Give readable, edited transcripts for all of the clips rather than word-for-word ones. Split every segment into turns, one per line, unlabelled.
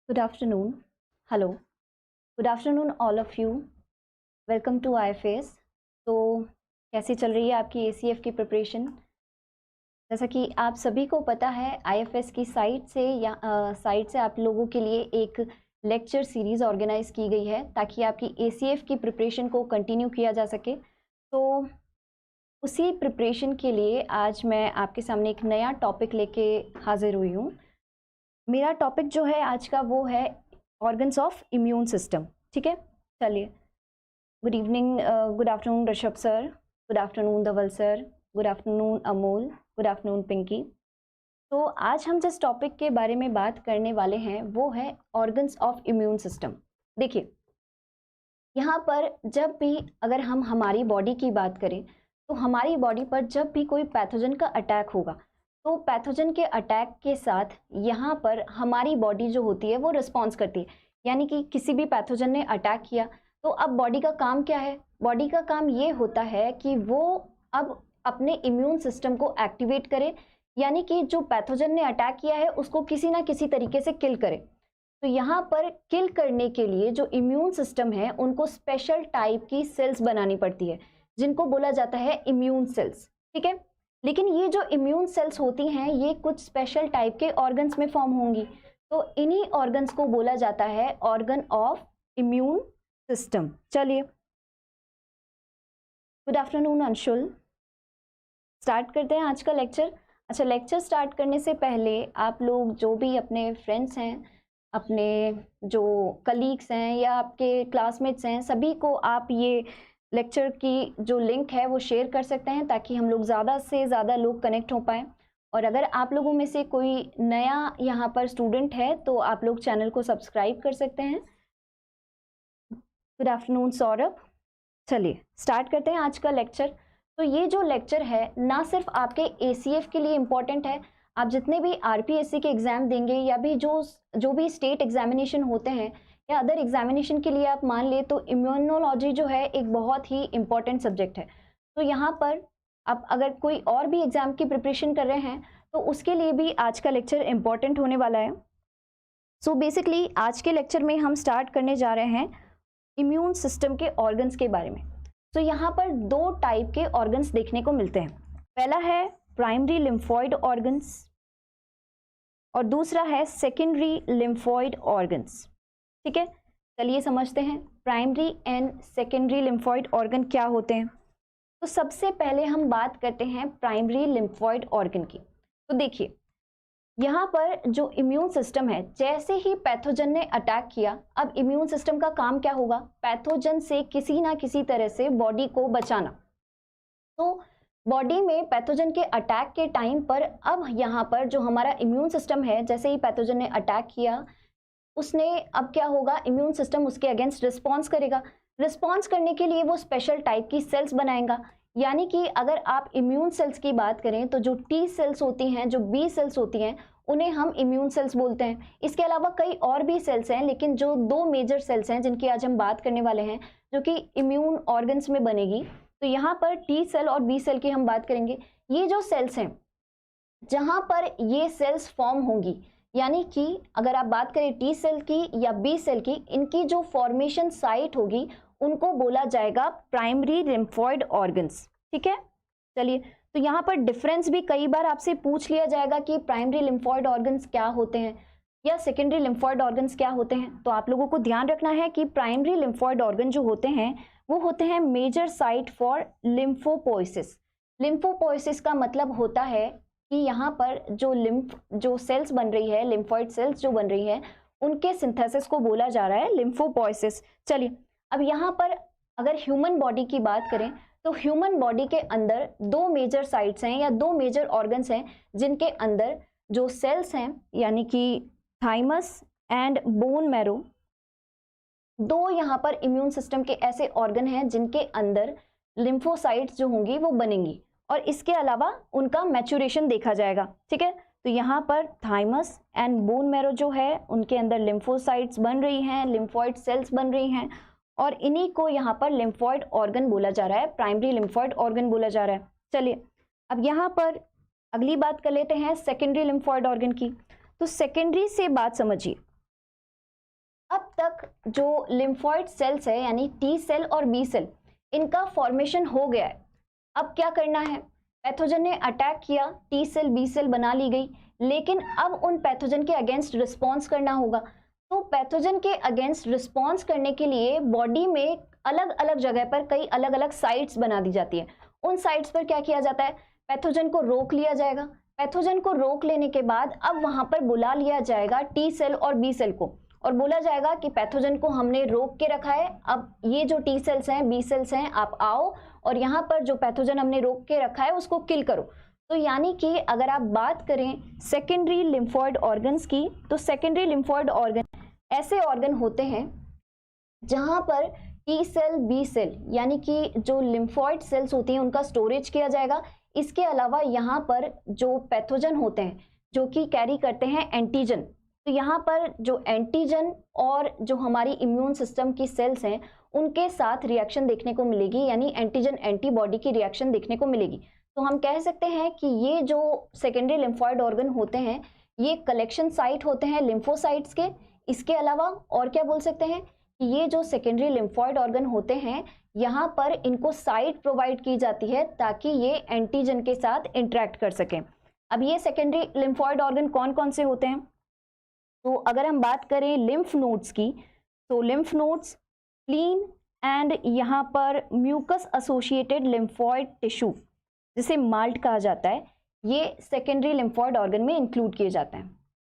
Good afternoon. Hello. Good afternoon all of you. Welcome to IFS. तो कैसी चल रही है आपकी ACF की प्रिपरेशन? जैसा कि आप सभी को पता है IFS की साइट से आप लोगों के लिए एक लेक्चर सीरीज़ ऑर्गेनाइज की गई है ताकि आपकी ACF की प्रिपरेशन को कंटिन्यू किया जा सके। तो उसी प्रिपरेशन के लिए आज मैं आपके सामने एक नया टॉपिक लेके हाजिर हुई हूँ। मेरा टॉपिक जो है आज का वो है ऑर्गन्स ऑफ इम्यून सिस्टम। ठीक है, चलिए। Good evening, good afternoon Rishabh sir, good afternoon Dhaval sir, good afternoon Amol, good afternoon Pinky. तो आज हम जिस टॉपिक के बारे में बात करने वाले हैं वो है ऑर्गन्स ऑफ इम्यून सिस्टम। देखिए, यहाँ पर जब भी अगर हम हमारी बॉडी की बात करें तो हमारी बॉडी पर जब भी कोई पैथोजन का अटैक होगा तो पैथोजन के अटैक के साथ यहाँ पर हमारी बॉडी जो होती है वो रिस्पॉन्स करती है। यानी कि किसी भी पैथोजन ने अटैक किया तो अब बॉडी का काम क्या है? बॉडी का काम ये होता है कि वो अब अपने इम्यून सिस्टम को एक्टिवेट करे, यानी कि जो पैथोजन ने अटैक किया है उसको किसी ना किसी तरीके से किल करे। तो यहाँ पर किल करने के लिए जो इम्यून सिस्टम है उनको स्पेशल टाइप की सेल्स बनानी पड़ती है जिनको बोला जाता है इम्यून सेल्स। ठीक है, लेकिन ये जो इम्यून सेल्स होती हैं ये कुछ स्पेशल टाइप के ऑर्गन्स में फॉर्म होंगी। तो इन्हीं ऑर्गन्स को बोला जाता है ऑर्गन ऑफ इम्यून सिस्टम। चलिए, गुड आफ्टरनून अंशुल। स्टार्ट करते हैं आज का लेक्चर। अच्छा, लेक्चर स्टार्ट करने से पहले आप लोग जो भी अपने फ्रेंड्स हैं, अपने जो कलीग्स हैं या आपके क्लासमेट्स हैं, सभी को आप ये लेक्चर की जो लिंक है वो शेयर कर सकते हैं ताकि हम लोग ज़्यादा से ज़्यादा लोग कनेक्ट हो पाएँ। और अगर आप लोगों में से कोई नया यहाँ पर स्टूडेंट है तो आप लोग चैनल को सब्सक्राइब कर सकते हैं। Good afternoon Saurabh. चलिए स्टार्ट करते हैं आज का लेक्चर। तो ये जो लेक्चर है ना सिर्फ आपके ACF के लिए इम्पॉर्टेंट है, आप जितने भी RPSC के एग्ज़ाम देंगे या भी जो भी स्टेट एग्जामिनेशन होते हैं या अदर एग्जामिनेशन के लिए आप मान ले तो इम्यूनोलॉजी जो है एक बहुत ही इम्पॉर्टेंट सब्जेक्ट है। तो यहाँ पर आप अगर कोई और भी एग्ज़ाम की प्रिपरेशन कर रहे हैं तो उसके लिए भी आज का लेक्चर इम्पॉर्टेंट होने वाला है। सो बेसिकली आज के लेक्चर में हम स्टार्ट करने जा रहे हैं इम्यून सिस्टम के ऑर्गन्स के बारे में। तो यहाँ पर दो टाइप के ऑर्गन्स देखने को मिलते हैं। पहला है प्राइमरी लिम्फॉइड ऑर्गन्स और दूसरा है सेकेंडरी लिम्फॉइड ऑर्गन्स। ठीक है, चलिए समझते हैं primary and secondary lymphoid organ क्या होते हैं। तो सबसे पहले हम बात करते हैं प्राइमरी लिम्फॉइड ऑर्गन की। तो देखिए, यहाँ पर जो इम्यून सिस्टम है, जैसे ही पैथोजन ने अटैक किया, अब इम्यून सिस्टम का काम क्या होगा? पैथोजन से किसी ना किसी तरह से बॉडी को बचाना। तो बॉडी में पैथोजन के अटैक के टाइम पर अब यहाँ पर जो हमारा इम्यून सिस्टम है, जैसे ही पैथोजन ने अटैक किया उसने अब क्या होगा, इम्यून सिस्टम उसके अगेंस्ट रिस्पॉन्स करेगा। रिस्पॉन्स करने के लिए वो स्पेशल टाइप की सेल्स बनाएगा। यानी कि अगर आप इम्यून सेल्स की बात करें तो जो T सेल्स होती हैं, जो B सेल्स होती हैं, उन्हें हम इम्यून सेल्स बोलते हैं। इसके अलावा कई और भी सेल्स हैं, लेकिन जो दो मेजर सेल्स हैं जिनकी आज हम बात करने वाले हैं जो कि इम्यून ऑर्गन्स में बनेगी, तो यहाँ पर T सेल और B सेल की हम बात करेंगे। ये जो सेल्स हैं जहाँ पर ये सेल्स फॉर्म होंगी, यानी कि अगर आप बात करें T सेल की या B सेल की, इनकी जो फॉर्मेशन साइट होगी उनको बोला जाएगा प्राइमरी लिम्फॉइड ऑर्गन्स। ठीक है, चलिए। तो यहाँ पर डिफरेंस भी कई बार आपसे पूछ लिया जाएगा कि प्राइमरी लिम्फॉइड ऑर्गन्स क्या होते हैं या सेकेंडरी लिम्फॉइड ऑर्गन्स क्या होते हैं। तो आप लोगों को ध्यान रखना है कि प्राइमरी लिम्फॉइड ऑर्गन जो होते हैं वो होते हैं मेजर साइट फॉर लिम्फोपोइसिस। लिम्फोपोइसिस का मतलब होता है कि यहाँ पर जो सेल्स बन रही है, लिम्फॉइड सेल्स जो बन रही है, उनके सिंथेसिस को बोला जा रहा है लिम्फोपोइसिस। चलिए, अब यहाँ पर अगर ह्यूमन बॉडी की बात करें तो ह्यूमन बॉडी के अंदर दो मेजर साइट्स हैं या दो मेजर ऑर्गन्स हैं जिनके अंदर जो सेल्स हैं, यानी कि थाइमस एंड बोन मैरो, दो यहाँ पर इम्यून सिस्टम के ऐसे ऑर्गन हैं जिनके अंदर लिम्फोसाइट्स जो होंगी वो बनेंगी और इसके अलावा उनका मैच्योरेशन देखा जाएगा। ठीक है, तो यहाँ पर थाइमस एंड बोन मैरो जो है उनके अंदर लिम्फोसाइट्स बन रही हैं, लिम्फॉइड सेल्स बन रही हैं और इन्हीं को यहाँ पर लिम्फॉइड ऑर्गन बोला जा रहा है, प्राइमरी लिम्फॉइड ऑर्गन बोला जा रहा है। चलिए, अब यहाँ पर अगली बात कर लेते हैं सेकेंडरी लिम्फॉइड ऑर्गन की। तो सेकेंडरी से बात समझिए, अब तक जो लिम्फोइड सेल्स है यानी टी सेल और बी सेल, इनका फॉर्मेशन हो गया है। अब क्या करना है, पैथोजन ने अटैक किया, टी सेल बी सेल बना ली गई, लेकिन अब उन पैथोजन के अगेंस्ट रिस्पॉन्स करना होगा। तो पैथोजन के अगेंस्ट रिस्पॉन्स करने के लिए बॉडी में अलग अलग जगह पर कई अलग अलग साइट्स बना दी जाती है। उन साइट्स पर क्या किया जाता है, पैथोजन को रोक लिया जाएगा। पैथोजन को रोक लेने के बाद अब वहां पर बुला लिया जाएगा टी सेल और बी सेल को, और बोला जाएगा कि पैथोजन को हमने रोक के रखा है, अब ये जो टी सेल्स हैं बी सेल्स हैं आप आओ और यहाँ पर जो पैथोजन हमने रोक के रखा है उसको किल करो। तो यानी कि अगर आप बात करें सेकेंडरी लिम्फोइड ऑर्गन्स की, तो सेकेंडरी लिम्फोइड ऑर्गन ऐसे ऑर्गन होते हैं जहां पर टी सेल बी सेल यानी कि जो लिम्फोइड सेल्स होती हैं उनका स्टोरेज किया जाएगा। इसके अलावा यहाँ पर जो पैथोजन होते हैं जो कि कैरी करते हैं एंटीजन, तो यहाँ पर जो एंटीजन और जो हमारी इम्यून सिस्टम की सेल्स हैं उनके साथ रिएक्शन देखने को मिलेगी, यानी एंटीजन एंटीबॉडी की रिएक्शन देखने को मिलेगी। तो हम कह सकते हैं कि ये जो सेकेंडरी लिम्फोइड ऑर्गन होते हैं ये कलेक्शन साइट होते हैं लिम्फोसाइट्स के। इसके अलावा और क्या बोल सकते हैं कि ये जो सेकेंडरी लिम्फोइड ऑर्गन होते हैं यहाँ पर इनको साइट प्रोवाइड की जाती है ताकि ये एंटीजन के साथ इंटरेक्ट कर सकें। अब ये सेकेंडरी लिम्फोइड ऑर्गन कौन कौन से होते हैं, तो अगर हम बात करें लिम्फ नोड्स की, तो लिम्फ नोड्स, स्प्लीन एंड यहाँ पर म्यूकस एसोसिएटेड लिम्फोइड टिश्यू जिसे माल्ट कहा जाता है, ये सेकेंडरी लिम्फोइड ऑर्गन में इंक्लूड किए जाते हैं।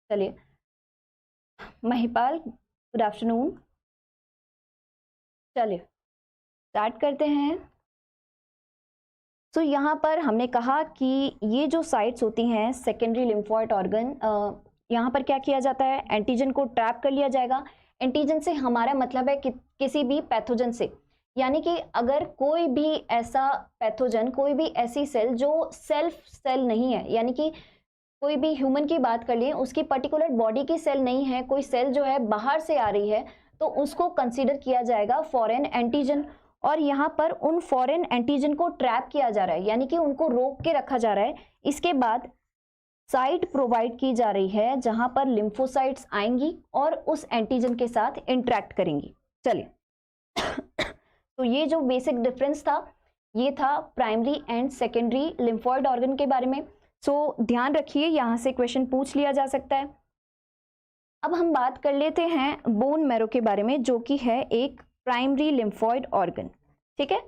चलिए महिपाल, गुड आफ्टरनून। चलिए स्टार्ट करते हैं। तो यहाँ पर हमने कहा कि ये जो साइट्स होती हैं सेकेंडरी लिम्फोइड ऑर्गन, यहाँ पर क्या किया जाता है, एंटीजन को ट्रैप कर लिया जाएगा। एंटीजन से हमारा मतलब है कि किसी भी पैथोजन से, यानी कि अगर कोई भी ऐसा पैथोजन, कोई भी ऐसी सेल जो सेल्फ सेल नहीं है, यानी कि कोई भी ह्यूमन की बात कर लिए उसकी पर्टिकुलर बॉडी की सेल नहीं है, कोई सेल जो है बाहर से आ रही है, तो उसको कंसीडर किया जाएगा फॉरेन एंटीजन। और यहाँ पर उन फॉरेन एंटीजन को ट्रैप किया जा रहा है, यानी कि उनको रोक के रखा जा रहा है। इसके बाद साइट प्रोवाइड की जा रही है जहां पर लिम्फोसाइट्स आएंगी और उस एंटीजन के साथ इंटरेक्ट करेंगी। चलिए तो ये जो बेसिक डिफरेंस था ये था primary and secondary lymphoid organ के बारे में। सो ध्यान रखिए यहाँ से क्वेश्चन पूछ लिया जा सकता है। अब हम बात कर लेते हैं बोन मैरो के बारे में जो कि है एक प्राइमरी लिम्फोइड ऑर्गन। ठीक है,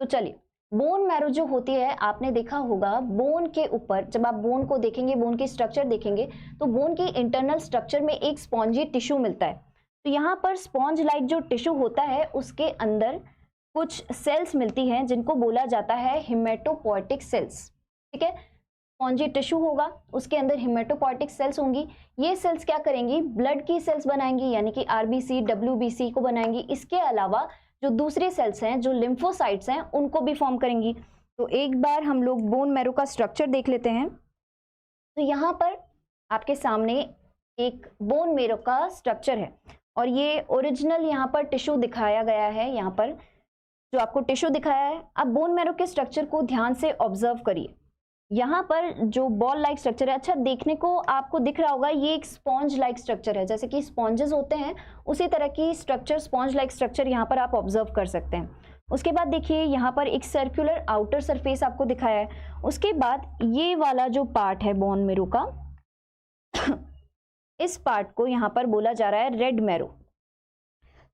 तो चलिए बोन मैरो जो होती है, आपने देखा होगा बोन के ऊपर, जब आप बोन को देखेंगे, बोन की स्ट्रक्चर देखेंगे, तो बोन की इंटरनल स्ट्रक्चर में एक स्पॉन्जी टिश्यू मिलता है। तो यहाँ पर स्पॉन्ज लाइक जो टिश्यू होता है उसके अंदर कुछ सेल्स मिलती हैं जिनको बोला जाता है हिमेटोपोइटिक सेल्स। ठीक है, स्पॉन्जी टिश्यू होगा, उसके अंदर हिमेटोपोइटिक सेल्स होंगी। ये सेल्स क्या करेंगी, ब्लड की सेल्स बनाएंगी, यानी कि आरबीसी डब्ल्यूबीसी को बनाएंगी। इसके अलावा जो दूसरे सेल्स हैं, जो लिम्फोसाइट्स हैं, उनको भी फॉर्म करेंगी। तो एक बार हम लोग बोन मैरो का स्ट्रक्चर देख लेते हैं। तो यहाँ पर आपके सामने एक बोन मैरो का स्ट्रक्चर है और ये ओरिजिनल यहाँ पर टिश्यू दिखाया गया है, यहाँ पर जो आपको टिश्यू दिखाया है। अब बोन मैरो के स्ट्रक्चर को ध्यान से ऑब्जर्व करिए। यहाँ पर जो बॉल लाइक स्ट्रक्चर है, अच्छा देखने को आपको दिख रहा होगा ये एक स्पॉन्ज लाइक स्ट्रक्चर है, जैसे कि स्पॉन्जेस होते हैं उसी तरह की स्ट्रक्चर, स्पॉन्ज लाइक स्ट्रक्चर यहाँ पर आप ऑब्जर्व कर सकते हैं। उसके बाद देखिए यहाँ पर एक सर्कुलर आउटर सरफेस आपको दिखाया है। उसके बाद ये वाला जो पार्ट है बोन मैरो का इस पार्ट को यहाँ पर बोला जा रहा है रेड मैरो।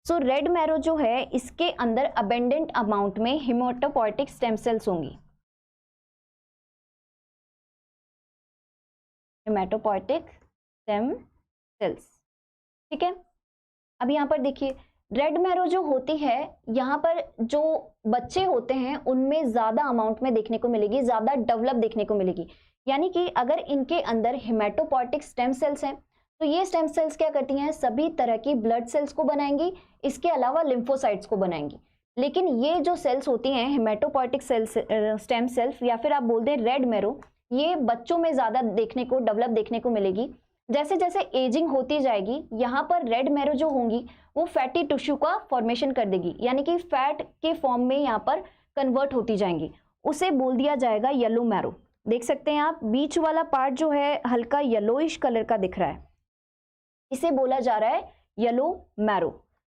सो रेड मैरो जो है इसके अंदर अबेंडेंट अमाउंट में हिमेटोपोइटिक स्टेम सेल्स होंगी, हिमेटोपोइटिक स्टेम सेल्स। ठीक है, अब यहाँ पर देखिए रेड मैरो जो होती है, यहाँ पर जो बच्चे होते हैं उनमें ज्यादा अमाउंट में देखने को मिलेगी, ज्यादा डेवलप देखने को मिलेगी। यानी कि अगर इनके अंदर हिमेटोपोइटिक स्टेम सेल्स हैं तो ये स्टेम सेल्स क्या करती हैं, सभी तरह की ब्लड सेल्स को बनाएंगी, इसके अलावा लिम्फोसाइट्स को बनाएंगी। लेकिन ये जो सेल्स होती हैं हिमेटोपोइटिक सेल्स, स्टेम सेल्स, या फिर आप बोल दें रेड मैरो, ये बच्चों में ज्यादा देखने को, डेवलप देखने को मिलेगी। जैसे जैसे एजिंग होती जाएगी यहाँ पर रेड मैरो जो होंगी वो फैटी टिश्यू का फॉर्मेशन कर देगी, यानी कि फैट के फॉर्म में यहाँ पर कन्वर्ट होती जाएंगी, उसे बोल दिया जाएगा येलो मैरो। देख सकते हैं आप बीच वाला पार्ट जो है हल्का येलोइश कलर का दिख रहा है, इसे बोला जा रहा है येलो मैरो।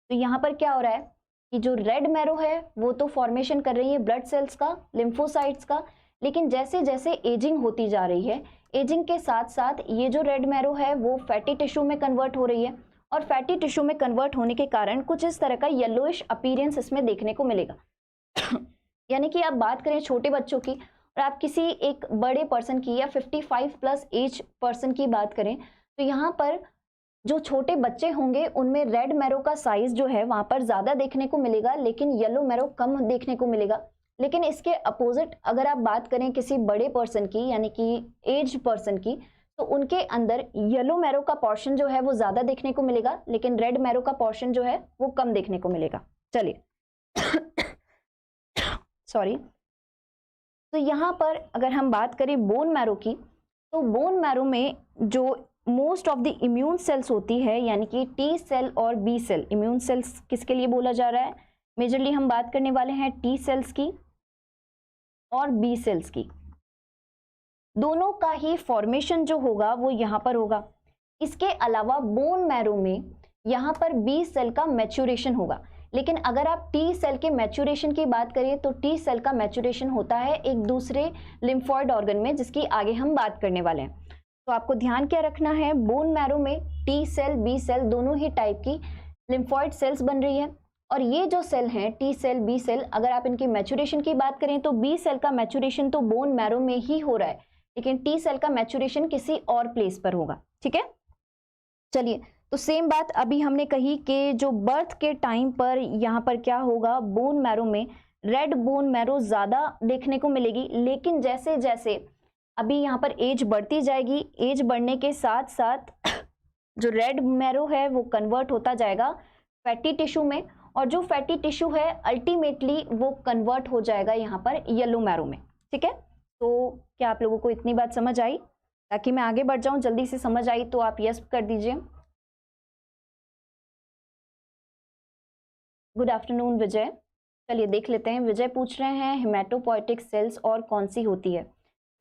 तो यहाँ पर क्या हो रहा है कि जो रेड मैरो है वो तो फॉर्मेशन कर रही है ब्लड सेल्स का, लिम्फोसाइट्स का, लेकिन जैसे जैसे एजिंग होती जा रही है, एजिंग के साथ साथ ये जो रेड मैरो है वो फैटी टिश्यू में कन्वर्ट हो रही है, और फैटी टिश्यू में कन्वर्ट होने के कारण कुछ इस तरह का येलोइश अपीयरेंस इसमें देखने को मिलेगा। यानी कि आप बात करें छोटे बच्चों की और आप किसी एक बड़े पर्सन की या 55 प्लस एज पर्सन की बात करें, तो यहाँ पर जो छोटे बच्चे होंगे उनमें रेड मैरो का साइज जो है वहां पर ज्यादा देखने को मिलेगा, लेकिन येलो मैरो कम देखने को मिलेगा। लेकिन इसके अपोजिट अगर आप बात करें किसी बड़े पर्सन की यानी कि एज पर्सन की, तो उनके अंदर येलो मैरो का पोर्शन जो है वो ज्यादा देखने को मिलेगा, लेकिन रेड मैरो का पोर्शन जो है वो कम देखने को मिलेगा। चलिए सॉरी। तो यहाँ पर अगर हम बात करें बोन मैरो की, तो बोन मैरो में जो most of the immune cells होती है, यानी कि टी सेल और बी सेल, इम्यून सेल्स किसके लिए बोला जा रहा है, मेजरली हम बात करने वाले हैं टी सेल्स की और बी सेल्स की। दोनों का ही फॉर्मेशन जो होगा वो यहाँ पर होगा। इसके अलावा बोन मैरो में यहाँ पर बी सेल का मैच्योरेशन होगा, लेकिन अगर आप टी सेल के मैच्योरेशन की बात करें तो टी सेल का मैच्योरेशन होता है एक दूसरे लिम्फॉइड ऑर्गन में, जिसकी आगे हम बात करने वाले हैं। तो आपको ध्यान क्या रखना है, बोन मैरो में टी सेल बी सेल दोनों ही टाइप की लिम्फॉइड सेल्स बन रही है, और ये जो सेल हैं टी सेल बी सेल, अगर आप इनकी मैच्योरेशन की बात करें तो बी सेल का मैच्योरेशन तो बोन मैरो में ही हो रहा है, लेकिन टी सेल का मैच्योरेशन किसी और प्लेस पर होगा। ठीक है, चलिए। तो सेम बात अभी हमने कही कि जो बर्थ के टाइम पर यहाँ पर क्या होगा, बोन मैरो में रेड बोन मैरो ज्यादा देखने को मिलेगी, लेकिन जैसे जैसे अभी यहाँ पर एज बढ़ती जाएगी, एज बढ़ने के साथ साथ जो रेड मैरो है वो कन्वर्ट होता जाएगा फैटी टिश्यू में, और जो फैटी टिश्यू है अल्टीमेटली वो कन्वर्ट हो जाएगा यहाँ पर येलो मैरो में। ठीक है, तो क्या आप लोगों को इतनी बात समझ आई? ताकि मैं आगे बढ़ जाऊं, जल्दी से समझ आई तो आप यस कर दीजिए। गुड आफ्टरनून विजय। चलिए देख लेते हैं, विजय पूछ रहे हैं हेमेटोपोइटिक सेल्स और कौन सी होती है।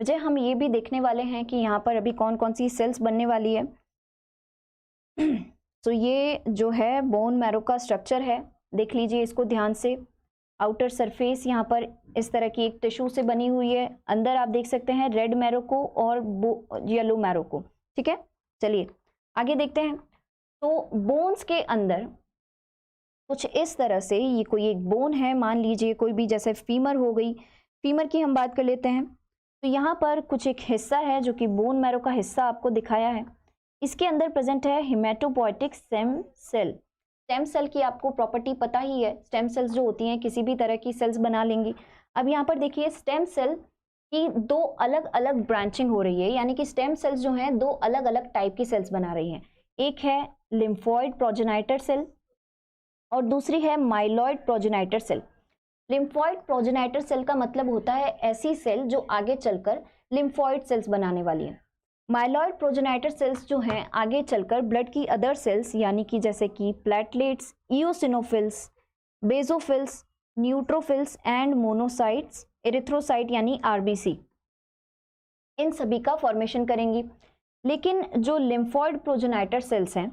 विजय हम ये भी देखने वाले हैं कि यहाँ पर अभी कौन कौन सी सेल्स बनने वाली है। तो ये जो है बोन मैरो का स्ट्रक्चर है, देख लीजिए इसको ध्यान से। आउटर सरफेस यहाँ पर इस तरह की एक टिश्यू से बनी हुई है, अंदर आप देख सकते हैं रेड मैरो को और येलो मैरो को। ठीक है, चलिए आगे देखते हैं। तो बोन्स के अंदर कुछ इस तरह से, ये कोई एक बोन है, मान लीजिए कोई भी, जैसे फीमर हो गई, फीमर की हम बात कर लेते हैं। तो यहाँ पर कुछ एक हिस्सा है जो कि बोन मैरो का हिस्सा आपको दिखाया है, इसके अंदर प्रेजेंट है haematopoietic stem cell. Stem cell की आपको प्रॉपर्टी पता ही है, स्टेम सेल्स जो होती हैं किसी भी तरह की सेल्स बना लेंगी। अब यहाँ पर देखिए स्टेम सेल की दो अलग अलग ब्रांचिंग हो रही है, यानी कि स्टेम सेल्स जो हैं दो अलग अलग टाइप की सेल्स बना रही हैं। एक है लिम्फॉइड प्रोजेनाइटर सेल और दूसरी है myeloid progenitor cell. Lymphoid progenitor cell का मतलब होता है ऐसी सेल जो आगे चलकर लिम्फॉइड सेल्स बनाने वाली है। माइलॉइड प्रोजेनाइटर सेल्स जो हैं आगे चलकर ब्लड की अदर सेल्स, यानी कि जैसे कि platelets, eosinophils, basophils, neutrophils and monocytes, erythrocyte यानी आरबीसी, इन सभी का फॉर्मेशन करेंगी। लेकिन जो लिम्फॉइड प्रोजेनाइटर सेल्स हैं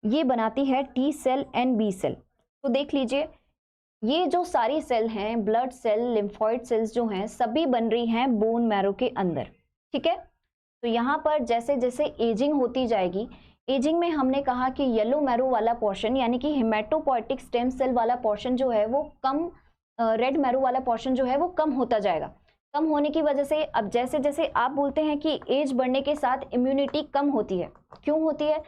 ये बनाती है T cell and B cell. तो देख लीजिए ये जो सारी सेल हैं, ब्लड सेल, लिम्फॉइड सेल्स जो हैं सभी बन रही हैं बोन मैरो के अंदर। ठीक है, तो यहाँ पर जैसे जैसे एजिंग होती जाएगी, एजिंग में हमने कहा कि येलो मैरो वाला पोर्शन यानी कि हेमेटोपोइटिक स्टेम सेल वाला पोर्शन जो है वो कम, रेड मैरो वाला पोर्शन जो है वो कम होता जाएगा। कम होने की वजह से अब जैसे जैसे आप बोलते हैं कि एज बढ़ने के साथ इम्यूनिटी कम होती है, क्यों होती है?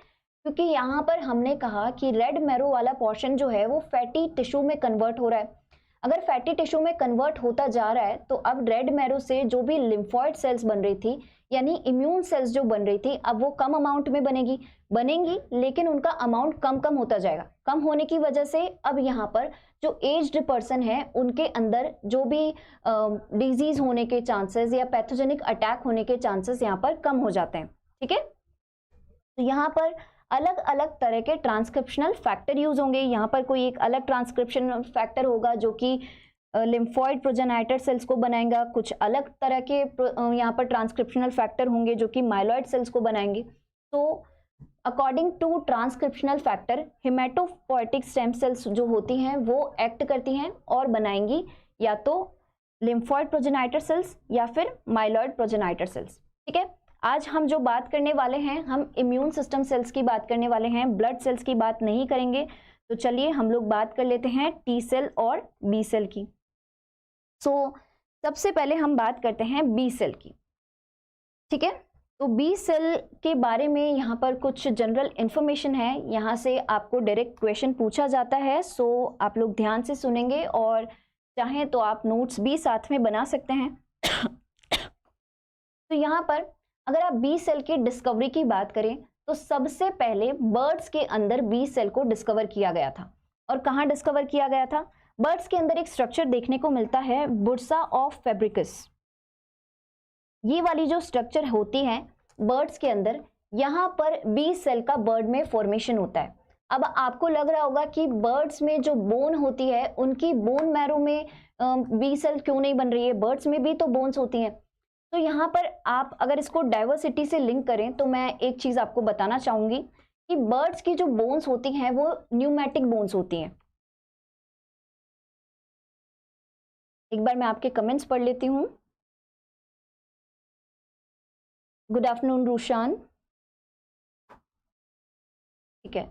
क्योंकि यहाँ पर हमने कहा कि रेड मैरो वाला पोर्शन जो है वो फैटी टिश्यू में कन्वर्ट हो रहा है। अगर फैटी टिश्यू में कन्वर्ट होता जा रहा है तो अब रेड मैरो से जो भी लिम्फॉइड सेल्स बन रही थी यानी इम्यून सेल्स जो बन रही थी, अब वो कम अमाउंट में बनेंगी, लेकिन उनका अमाउंट कम कम होता जाएगा। कम होने की वजह से अब यहाँ पर जो एज्ड पर्सन है उनके अंदर जो भी डिजीज होने के चांसेस या पैथोजेनिक अटैक होने के चांसेस यहाँ पर कम हो जाते हैं। ठीक है, तो यहाँ पर अलग अलग तरह के ट्रांसक्रिप्शनल फैक्टर यूज होंगे। यहाँ पर कोई एक अलग ट्रांसक्रिप्शन फैक्टर होगा जो कि लिम्फॉइड प्रोजेनाइटर सेल्स को बनाएगा, कुछ अलग तरह के यहाँ पर ट्रांसक्रिप्शनल फैक्टर होंगे जो कि माइलॉइड सेल्स को बनाएंगे। तो according to transcriptional factor haematopoietic stem cells जो होती हैं वो एक्ट करती हैं और बनाएंगी या तो लिम्फॉइड प्रोजेनाइटर सेल्स या फिर माइलॉइड प्रोजेनाइटर सेल्स। ठीक है, आज हम जो बात करने वाले हैं हम इम्यून सिस्टम सेल्स की बात करने वाले हैं, ब्लड सेल्स की बात नहीं करेंगे। तो चलिए हम लोग बात कर लेते हैं टी सेल और बी सेल की। सबसे पहले हम बात करते हैं बी सेल की। ठीक है, तो बी सेल के बारे में यहाँ पर कुछ जनरल इंफॉर्मेशन है, यहाँ से आपको डायरेक्ट क्वेश्चन पूछा जाता है। आप लोग ध्यान से सुनेंगे और चाहें तो आप नोट्स भी साथ में बना सकते हैं। तो यहाँ पर अगर आप बी सेल की डिस्कवरी की बात करें तो सबसे पहले बर्ड्स के अंदर बी सेल को डिस्कवर किया गया था। और कहाँ डिस्कवर किया गया था? बर्ड्स के अंदर एक स्ट्रक्चर देखने को मिलता है बुर्सा ऑफ फैब्रिकस। ये वाली जो स्ट्रक्चर होती है बर्ड्स के अंदर, यहाँ पर बी सेल का बर्ड में फॉर्मेशन होता है। अब आपको लग रहा होगा कि बर्ड्स में जो बोन होती है उनकी बोन मैरो में बी सेल क्यों नहीं बन रही है? बर्ड्स में भी तो बोन्स होती हैं। तो यहाँ पर आप अगर इसको डाइवर्सिटी से लिंक करें तो मैं एक चीज आपको बताना चाहूंगी कि बर्ड्स की जो बोन्स होती हैं वो न्यूमेटिक बोन्स होती हैं। एक बार मैं आपके कमेंट्स पढ़ लेती हूँ। Good afternoon Rushan. ठीक है,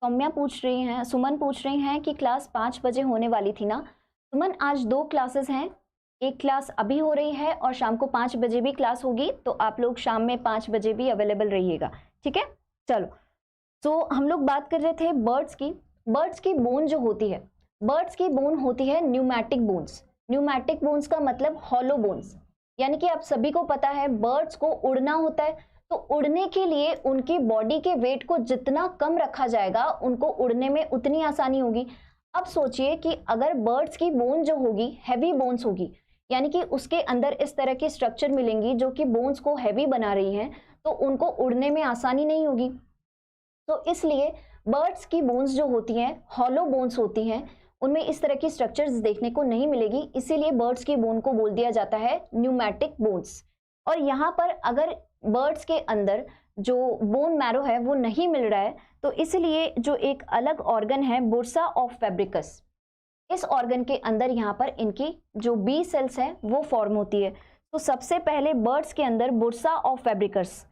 सौम्या पूछ रही हैं, सुमन पूछ रही हैं कि क्लास 5 बजे होने वाली थी ना। सुमन, आज 2 क्लासेस हैं, एक क्लास अभी हो रही है और शाम को 5 बजे भी क्लास होगी, तो आप लोग शाम में 5 बजे भी अवेलेबल रहिएगा। ठीक है, चलो। हम लोग बात कर रहे थे बर्ड्स की। बर्ड्स की बोन जो होती है, बर्ड्स की बोन होती है न्यूमेटिक बोन्स। न्यूमेटिक बोन्स का मतलब हॉलो बोन्स, यानी कि आप सभी को पता है बर्ड्स को उड़ना होता है, तो उड़ने के लिए उनकी बॉडी के वेट को जितना कम रखा जाएगा उनको उड़ने में उतनी आसानी होगी। अब सोचिए कि अगर बर्ड्स की बोन जो होगी हैवी बोन्स होगी, यानी कि उसके अंदर इस तरह की स्ट्रक्चर मिलेंगी जो कि बोन्स को हैवी बना रही हैं, तो उनको उड़ने में आसानी नहीं होगी। तो इसलिए बर्ड्स की बोन्स जो होती हैं हॉलो बोन्स होती हैं, उनमें इस तरह की स्ट्रक्चर्स देखने को नहीं मिलेगी, इसीलिए बर्ड्स की बोन को बोल दिया जाता है न्यूमेटिक बोन्स। और यहाँ पर अगर बर्ड्स के अंदर जो बोन मैरो है वो नहीं मिल रहा है, तो इसलिए जो एक अलग ऑर्गन है बुर्सा ऑफ फैब्रिकस, इस ऑर्गन के अंदर यहाँ पर इनकी जो बी सेल्स है वो फॉर्म होती है। तो सबसे पहले बर्ड्स के अंदर बुर्सा ऑफ फैब्रिकस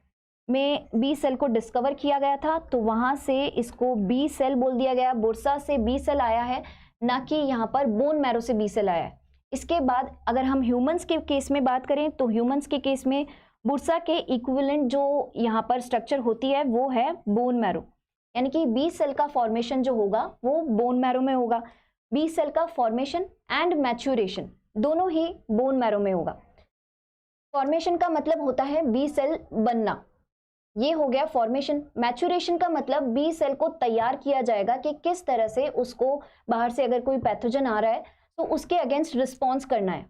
में बी सेल को डिस्कवर किया गया था, तो वहां से इसको बी सेल बोल दिया गया। बुर्सा से बी सेल आया है, ना कि यहाँ पर बोन मैरो से बी सेल आया है। इसके बाद अगर हम ह्यूमंस के केस में बात करें तो ह्यूमंस के केस में बुर्सा के इक्विवेलेंट जो यहाँ पर स्ट्रक्चर होती है वो है बोन मैरो, यानी कि बी सेल का फॉर्मेशन जो होगा वो बोन मैरो में होगा। बी सेल का फॉर्मेशन एंड मैच्योरेशन दोनों ही बोन मैरो में होगा। फॉर्मेशन का मतलब होता है बी सेल बनना, ये हो गया फॉर्मेशन। मैच्योरेशन का मतलब बी सेल को तैयार किया जाएगा कि किस तरह से उसको बाहर से अगर कोई पैथोजन आ रहा है तो उसके अगेंस्ट रिस्पॉन्स करना है।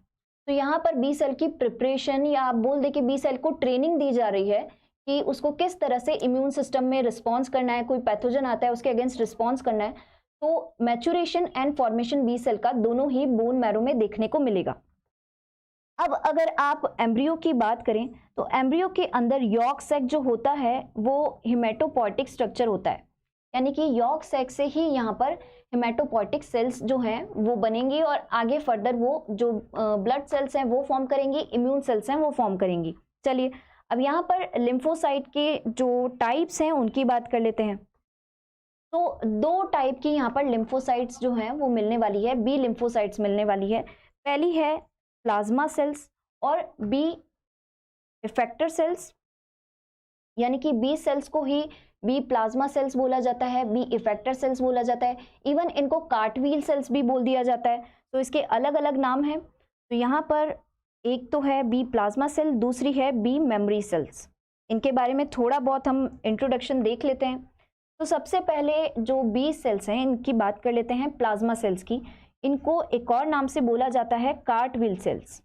तो यहाँ पर बी सेल की प्रिपरेशन, या आप बोल दे कि बी सेल को ट्रेनिंग दी जा रही है कि उसको किस तरह से इम्यून सिस्टम में रिस्पॉन्स करना है, कोई पैथोजन आता है उसके अगेंस्ट रिस्पॉन्स करना है। तो maturation and formation B cell का दोनों ही बोन मैरो में देखने को मिलेगा। अब अगर आप एम्ब्रियो की बात करें तो एम्ब्रियो के अंदर यॉर्क सैक जो होता है वो हिमेटोपोएटिक स्ट्रक्चर होता है, यानी कि यॉर्क सैक से ही यहाँ पर हिमेटोपोएटिक सेल्स जो हैं वो बनेंगी और आगे फर्दर वो जो ब्लड सेल्स हैं वो फॉर्म करेंगी, इम्यून सेल्स हैं वो फॉर्म करेंगी। चलिए अब यहाँ पर लिम्फोसाइट के जो टाइप्स हैं उनकी बात कर लेते हैं। तो 2 टाइप की यहाँ पर लिम्फोसाइट्स जो हैं वो मिलने वाली है, बी लिम्फोसाइट्स मिलने वाली है। पहली है प्लाज्मा सेल्स और बी इफेक्टर सेल्स, यानी कि बी सेल्स को ही बी प्लाज्मा सेल्स बोला जाता है, बी इफेक्टर सेल्स बोला जाता है, इवन इनको कार्टवील सेल्स भी बोल दिया जाता है। तो इसके अलग अलग नाम हैं। तो यहाँ पर एक तो है बी प्लाज्मा सेल, दूसरी है बी मेमोरी सेल्स। इनके बारे में थोड़ा बहुत हम इंट्रोडक्शन देख लेते हैं। तो सबसे पहले जो बी सेल्स हैं इनकी बात कर लेते हैं, प्लाज्मा सेल्स की। इनको एक और नाम से बोला जाता है कार्टवील सेल्स।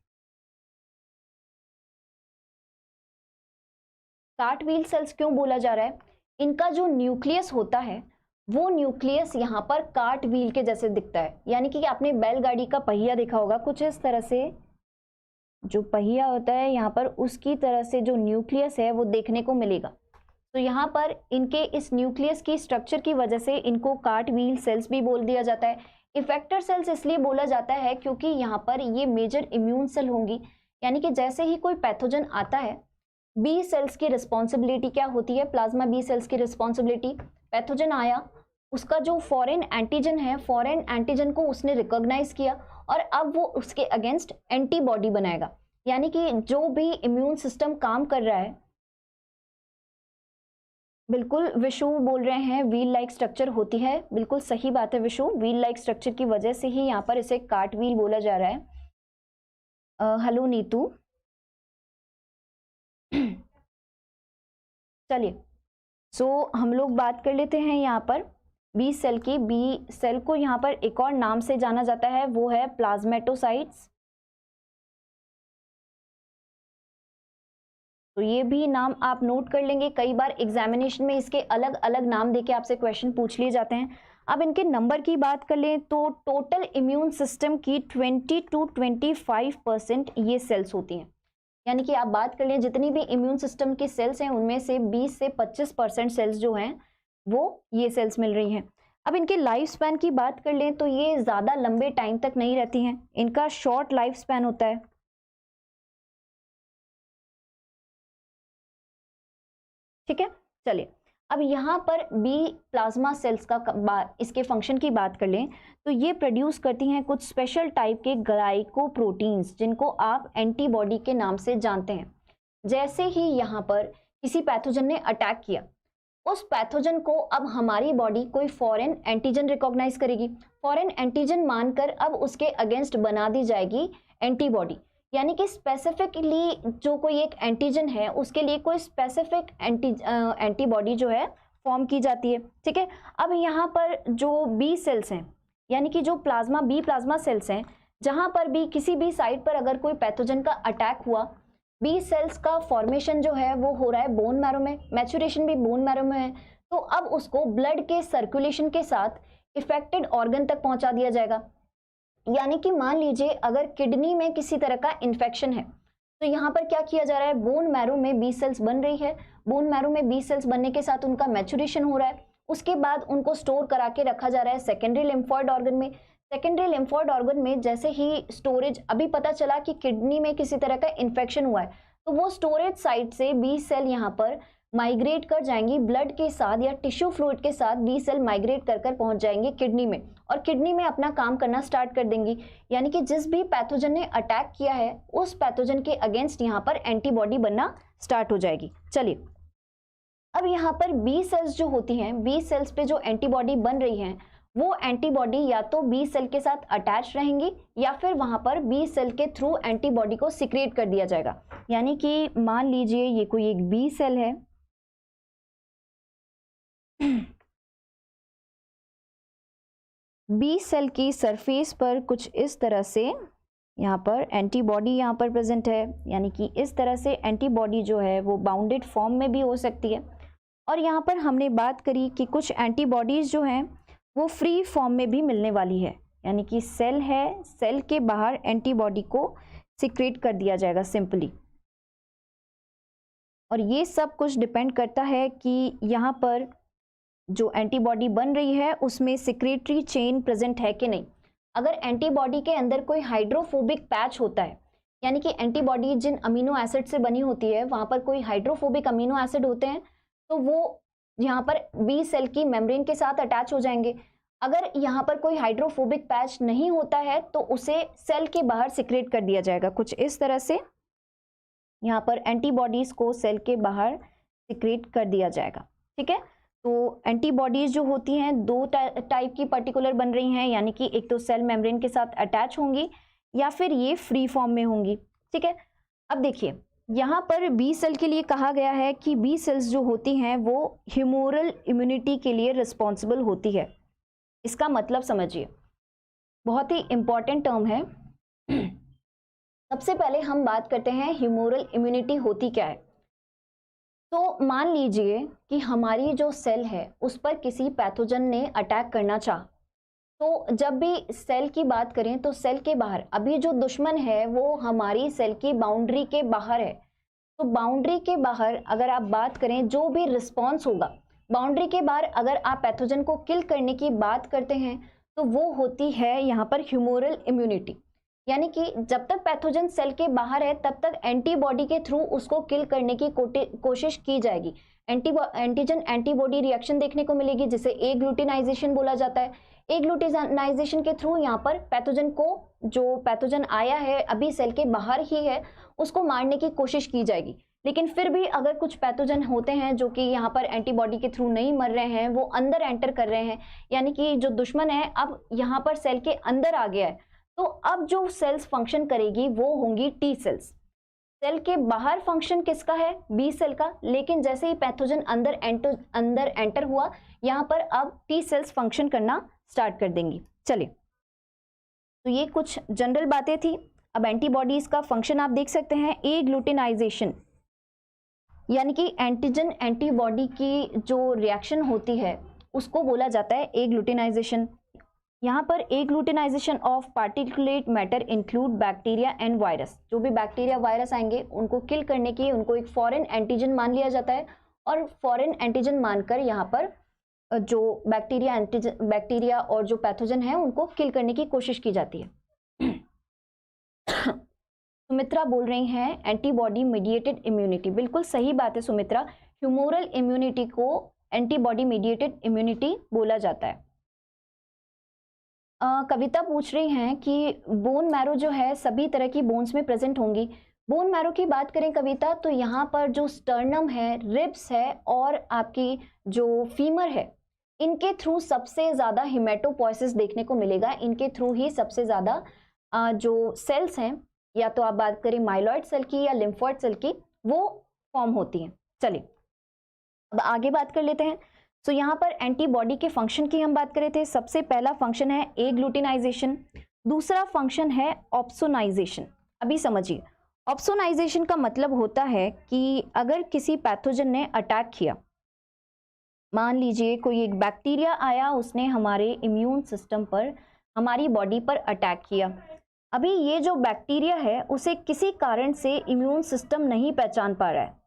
कार्टवील सेल्स क्यों बोला जा रहा है? इनका जो न्यूक्लियस होता है वो न्यूक्लियस यहाँ पर कार्ट व्हील के जैसे दिखता है, यानी कि आपने बैलगाड़ी का पहिया देखा होगा, कुछ इस तरह से जो पहिया होता है यहाँ पर उसकी तरह से जो न्यूक्लियस है वो देखने को मिलेगा। तो यहाँ पर इनके इस न्यूक्लियस की स्ट्रक्चर की वजह से इनको कार्टव्हील सेल्स भी बोल दिया जाता है। इफेक्टर सेल्स इसलिए बोला जाता है क्योंकि यहाँ पर ये मेजर इम्यून सेल होंगी, यानी कि जैसे ही कोई पैथोजन आता है, बी सेल्स की रिस्पॉन्सिबिलिटी क्या होती है, प्लाज्मा बी सेल्स की रिस्पॉन्सिबिलिटी, पैथोजन आया, उसका जो फॉरेन एंटीजन है, फॉरेन एंटीजन को उसने रिकॉग्नाइज किया और अब वो उसके अगेंस्ट एंटीबॉडी बनाएगा। यानी कि जो भी इम्यून सिस्टम काम कर रहा है, बिल्कुल विशु बोल रहे हैं व्हील लाइक स्ट्रक्चर होती है, बिल्कुल सही बात है विशु, व्हील लाइक स्ट्रक्चर की वजह से ही यहाँ पर इसे कार्ट व्हील बोला जा रहा है। हेलो नीतू। चलिए, सो हम लोग बात कर लेते हैं यहाँ पर बी सेल की। बी सेल को यहाँ पर एक और नाम से जाना जाता है, वो है प्लाज्मेटोसाइट्स। तो ये भी नाम आप नोट कर लेंगे, कई बार एग्जामिनेशन में इसके अलग अलग नाम देके आपसे क्वेश्चन पूछ लिए जाते हैं। अब इनके नंबर की बात कर लें तो टोटल इम्यून सिस्टम की 20 to 25% ये सेल्स होती हैं। यानी कि आप बात कर लें जितनी भी इम्यून सिस्टम की सेल्स हैं उनमें से 20 से 25% सेल्स जो हैं वो ये सेल्स मिल रही हैं। अब इनके लाइफ स्पैन की बात कर लें तो ये ज़्यादा लंबे टाइम तक नहीं रहती हैं, इनका शॉर्ट लाइफ स्पैन होता है। ठीक है, चलिए अब यहाँ पर बी प्लाज्मा सेल्स का इसके फंक्शन की बात कर लें तो ये प्रोड्यूस करती हैं कुछ स्पेशल टाइप के ग्लाइकोप्रोटीन्स जिनको आप एंटीबॉडी के नाम से जानते हैं। जैसे ही यहाँ पर किसी पैथोजन ने अटैक किया, उस पैथोजन को अब हमारी बॉडी कोई फॉरेन एंटीजन रिकॉग्नाइज करेगी, फॉरेन एंटीजन मानकर अब उसके अगेंस्ट बना दी जाएगी एंटीबॉडी। यानी कि स्पेसिफिकली जो कोई एक एंटीजन है उसके लिए कोई स्पेसिफिक एंटीबॉडी जो है फॉर्म की जाती है। ठीक है, अब यहाँ पर जो बी सेल्स हैं, यानी कि जो बी प्लाज्मा सेल्स हैं, जहाँ पर भी किसी भी साइट पर अगर कोई पैथोजन का अटैक हुआ, बी सेल्स का फॉर्मेशन जो है वो हो रहा है बोन मैरो में, मैच्योरेशन भी बोन मैरो में है, तो अब उसको ब्लड के सर्कुलेशन के साथ इफेक्टेड ऑर्गन तक पहुंचा दिया जाएगा। यानी कि मान लीजिए अगर किडनी में किसी तरह का इन्फेक्शन है तो यहाँ पर क्या किया जा रहा है, बोन मैरो में बी सेल्स बन रही है, बोन मैरो में बी सेल्स बनने के साथ उनका मैच्योरेशन हो रहा है, उसके बाद उनको स्टोर करा के रखा जा रहा है सेकेंडरी लिम्फॉइड ऑर्गन में। सेकेंडरी लिम्फॉइड ऑर्गन में जैसे ही स्टोरेज, अभी पता चला कि किडनी में किसी तरह का इन्फेक्शन हुआ है तो वो स्टोरेज साइट से बी सेल यहाँ पर माइग्रेट कर जाएंगी ब्लड के साथ या टिश्यू फ्लूइड के साथ, बी सेल माइग्रेट कर कर पहुंच जाएंगे किडनी में और किडनी में अपना काम करना स्टार्ट कर देंगी। यानी कि जिस भी पैथोजन ने अटैक किया है उस पैथोजन के अगेंस्ट यहाँ पर एंटीबॉडी बनना स्टार्ट हो जाएगी। चलिए, अब यहाँ पर बी सेल्स जो होती हैं, बी सेल्स पे जो एंटीबॉडी बन रही हैं वो एंटीबॉडी या तो बी सेल के साथ अटैच रहेंगी या फिर वहां पर बी सेल के थ्रू एंटीबॉडी को सिक्रेट कर दिया जाएगा। यानी कि मान लीजिए ये कोई एक बी सेल है, बी सेल की सरफेस पर कुछ इस तरह से यहाँ पर एंटीबॉडी यहाँ पर प्रेजेंट है, यानी कि इस तरह से एंटीबॉडी जो है वो बाउंडेड फॉर्म में भी हो सकती है। और यहाँ पर हमने बात करी कि कुछ एंटीबॉडीज जो हैं वो फ्री फॉर्म में भी मिलने वाली है, यानी कि सेल है, सेल के बाहर एंटीबॉडी को सिक्रेट कर दिया जाएगा सिंपली। और ये सब कुछ डिपेंड करता है कि यहाँ पर जो एंटीबॉडी बन रही है उसमें सिक्रेटरी चेन प्रेजेंट है कि नहीं। अगर एंटीबॉडी के अंदर कोई हाइड्रोफोबिक पैच होता है, यानी कि एंटीबॉडी जिन अमीनो एसिड से बनी होती है वहां पर कोई हाइड्रोफोबिक अमीनो एसिड होते हैं तो वो यहाँ पर बी सेल की मेम्ब्रेन के साथ अटैच हो जाएंगे। अगर यहाँ पर कोई हाइड्रोफोबिक पैच नहीं होता है तो उसे सेल के बाहर सिक्रेट कर दिया जाएगा कुछ इस तरह से। यहाँ पर एंटीबॉडीज को सेल के बाहर सिक्रेट कर दिया जाएगा। ठीक है, तो एंटीबॉडीज जो होती हैं दो टाइप की पर्टिकुलर बन रही हैं, यानी कि एक तो सेल मेम्ब्रेन के साथ अटैच होंगी या फिर ये फ्री फॉर्म में होंगी। ठीक है, अब देखिए यहाँ पर बी सेल के लिए कहा गया है कि बी सेल्स जो होती हैं वो ह्यूमोरल इम्यूनिटी के लिए रिस्पॉन्सिबल होती है। इसका मतलब समझिए, बहुत ही इंपॉर्टेंट टर्म है। सबसे पहले हम बात करते हैं ह्यूमोरल इम्यूनिटी होती क्या है। तो मान लीजिए कि हमारी जो सेल है उस पर किसी पैथोजन ने अटैक करना चाहा, तो जब भी सेल की बात करें तो सेल के बाहर अभी जो दुश्मन है वो हमारी सेल की बाउंड्री के बाहर है, तो बाउंड्री के बाहर अगर आप बात करें, जो भी रिस्पॉन्स होगा बाउंड्री के बाहर, अगर आप पैथोजन को किल करने की बात करते हैं तो वो होती है यहाँ पर ह्यूमोरल इम्यूनिटी। यानी कि जब तक पैथोजन सेल के बाहर है तब तक एंटीबॉडी के थ्रू उसको किल करने की कोशिश की जाएगी। एंटीजन एंटीबॉडी रिएक्शन देखने को मिलेगी, जिसे एग्लूटिनाइजेशन बोला जाता है। एग्लूटिनाइजेशन के थ्रू यहाँ पर पैथोजन को, जो पैथोजन आया है अभी सेल के बाहर ही है, उसको मारने की कोशिश की जाएगी। लेकिन फिर भी अगर कुछ पैथोजन होते हैं जो कि यहाँ पर एंटीबॉडी के थ्रू नहीं मर रहे हैं, वो अंदर एंटर कर रहे हैं, यानी कि जो दुश्मन है अब यहाँ पर सेल के अंदर आ गया है, तो अब जो सेल्स फंक्शन करेगी वो होंगी टी सेल्स। सेल के बाहर फंक्शन किसका है? बी सेल का। लेकिन जैसे ही पैथोजन अंदर एंटर हुआ, यहाँ पर अब टी सेल्स फंक्शन करना स्टार्ट कर देंगी। चलिए, तो ये कुछ जनरल बातें थी। अब एंटीबॉडीज का फंक्शन आप देख सकते हैं। एग्लूटिनाइजेशन यानी कि एंटीजन एंटीबॉडी की जो रिएक्शन होती है उसको बोला जाता है एग्लूटिनाइजेशन। यहाँ पर agglutinization of particulate matter include bacteria and virus. जो भी बैक्टीरिया वायरस आएंगे उनको किल करने की उनको एक फॉरेन एंटीजन मान लिया जाता है, और फॉरेन एंटीजन मानकर यहाँ पर जो बैक्टीरिया और जो पैथोजन है उनको किल करने की कोशिश की जाती है। सुमित्रा बोल रही हैं एंटीबॉडी मीडिएटेड इम्यूनिटी। बिल्कुल सही बात है सुमित्रा, ह्यूमोरल इम्यूनिटी को एंटीबॉडी मीडिएटेड इम्यूनिटी बोला जाता है। कविता पूछ रही हैं कि बोन मैरो जो है सभी तरह की बोन्स में प्रेजेंट होंगी। बोन मैरो की बात करें कविता, तो यहाँ पर जो स्टर्नम है, रिब्स है और आपकी जो फीमर है, इनके थ्रू सबसे ज़्यादा हिमेटोपोइसिस देखने को मिलेगा। इनके थ्रू ही सबसे ज़्यादा जो सेल्स हैं, या तो आप बात करें माइलॉइड सेल की या लिम्फोइड सेल की, वो फॉर्म होती हैं। चलिए अब आगे बात कर लेते हैं। तो यहाँ पर एंटीबॉडी के फंक्शन की हम बात कर रहे थे। सबसे पहला फंक्शन है एग्लूटिनाइजेशन, दूसरा फंक्शन है ऑप्सोनाइजेशन। अभी समझिए, ऑप्सोनाइजेशन का मतलब होता है कि अगर किसी पैथोजन ने अटैक किया, मान लीजिए कोई एक बैक्टीरिया आया, उसने हमारे इम्यून सिस्टम पर, हमारी बॉडी पर अटैक किया। अभी ये जो बैक्टीरिया है उसे किसी कारण से इम्यून सिस्टम नहीं पहचान पा रहा है,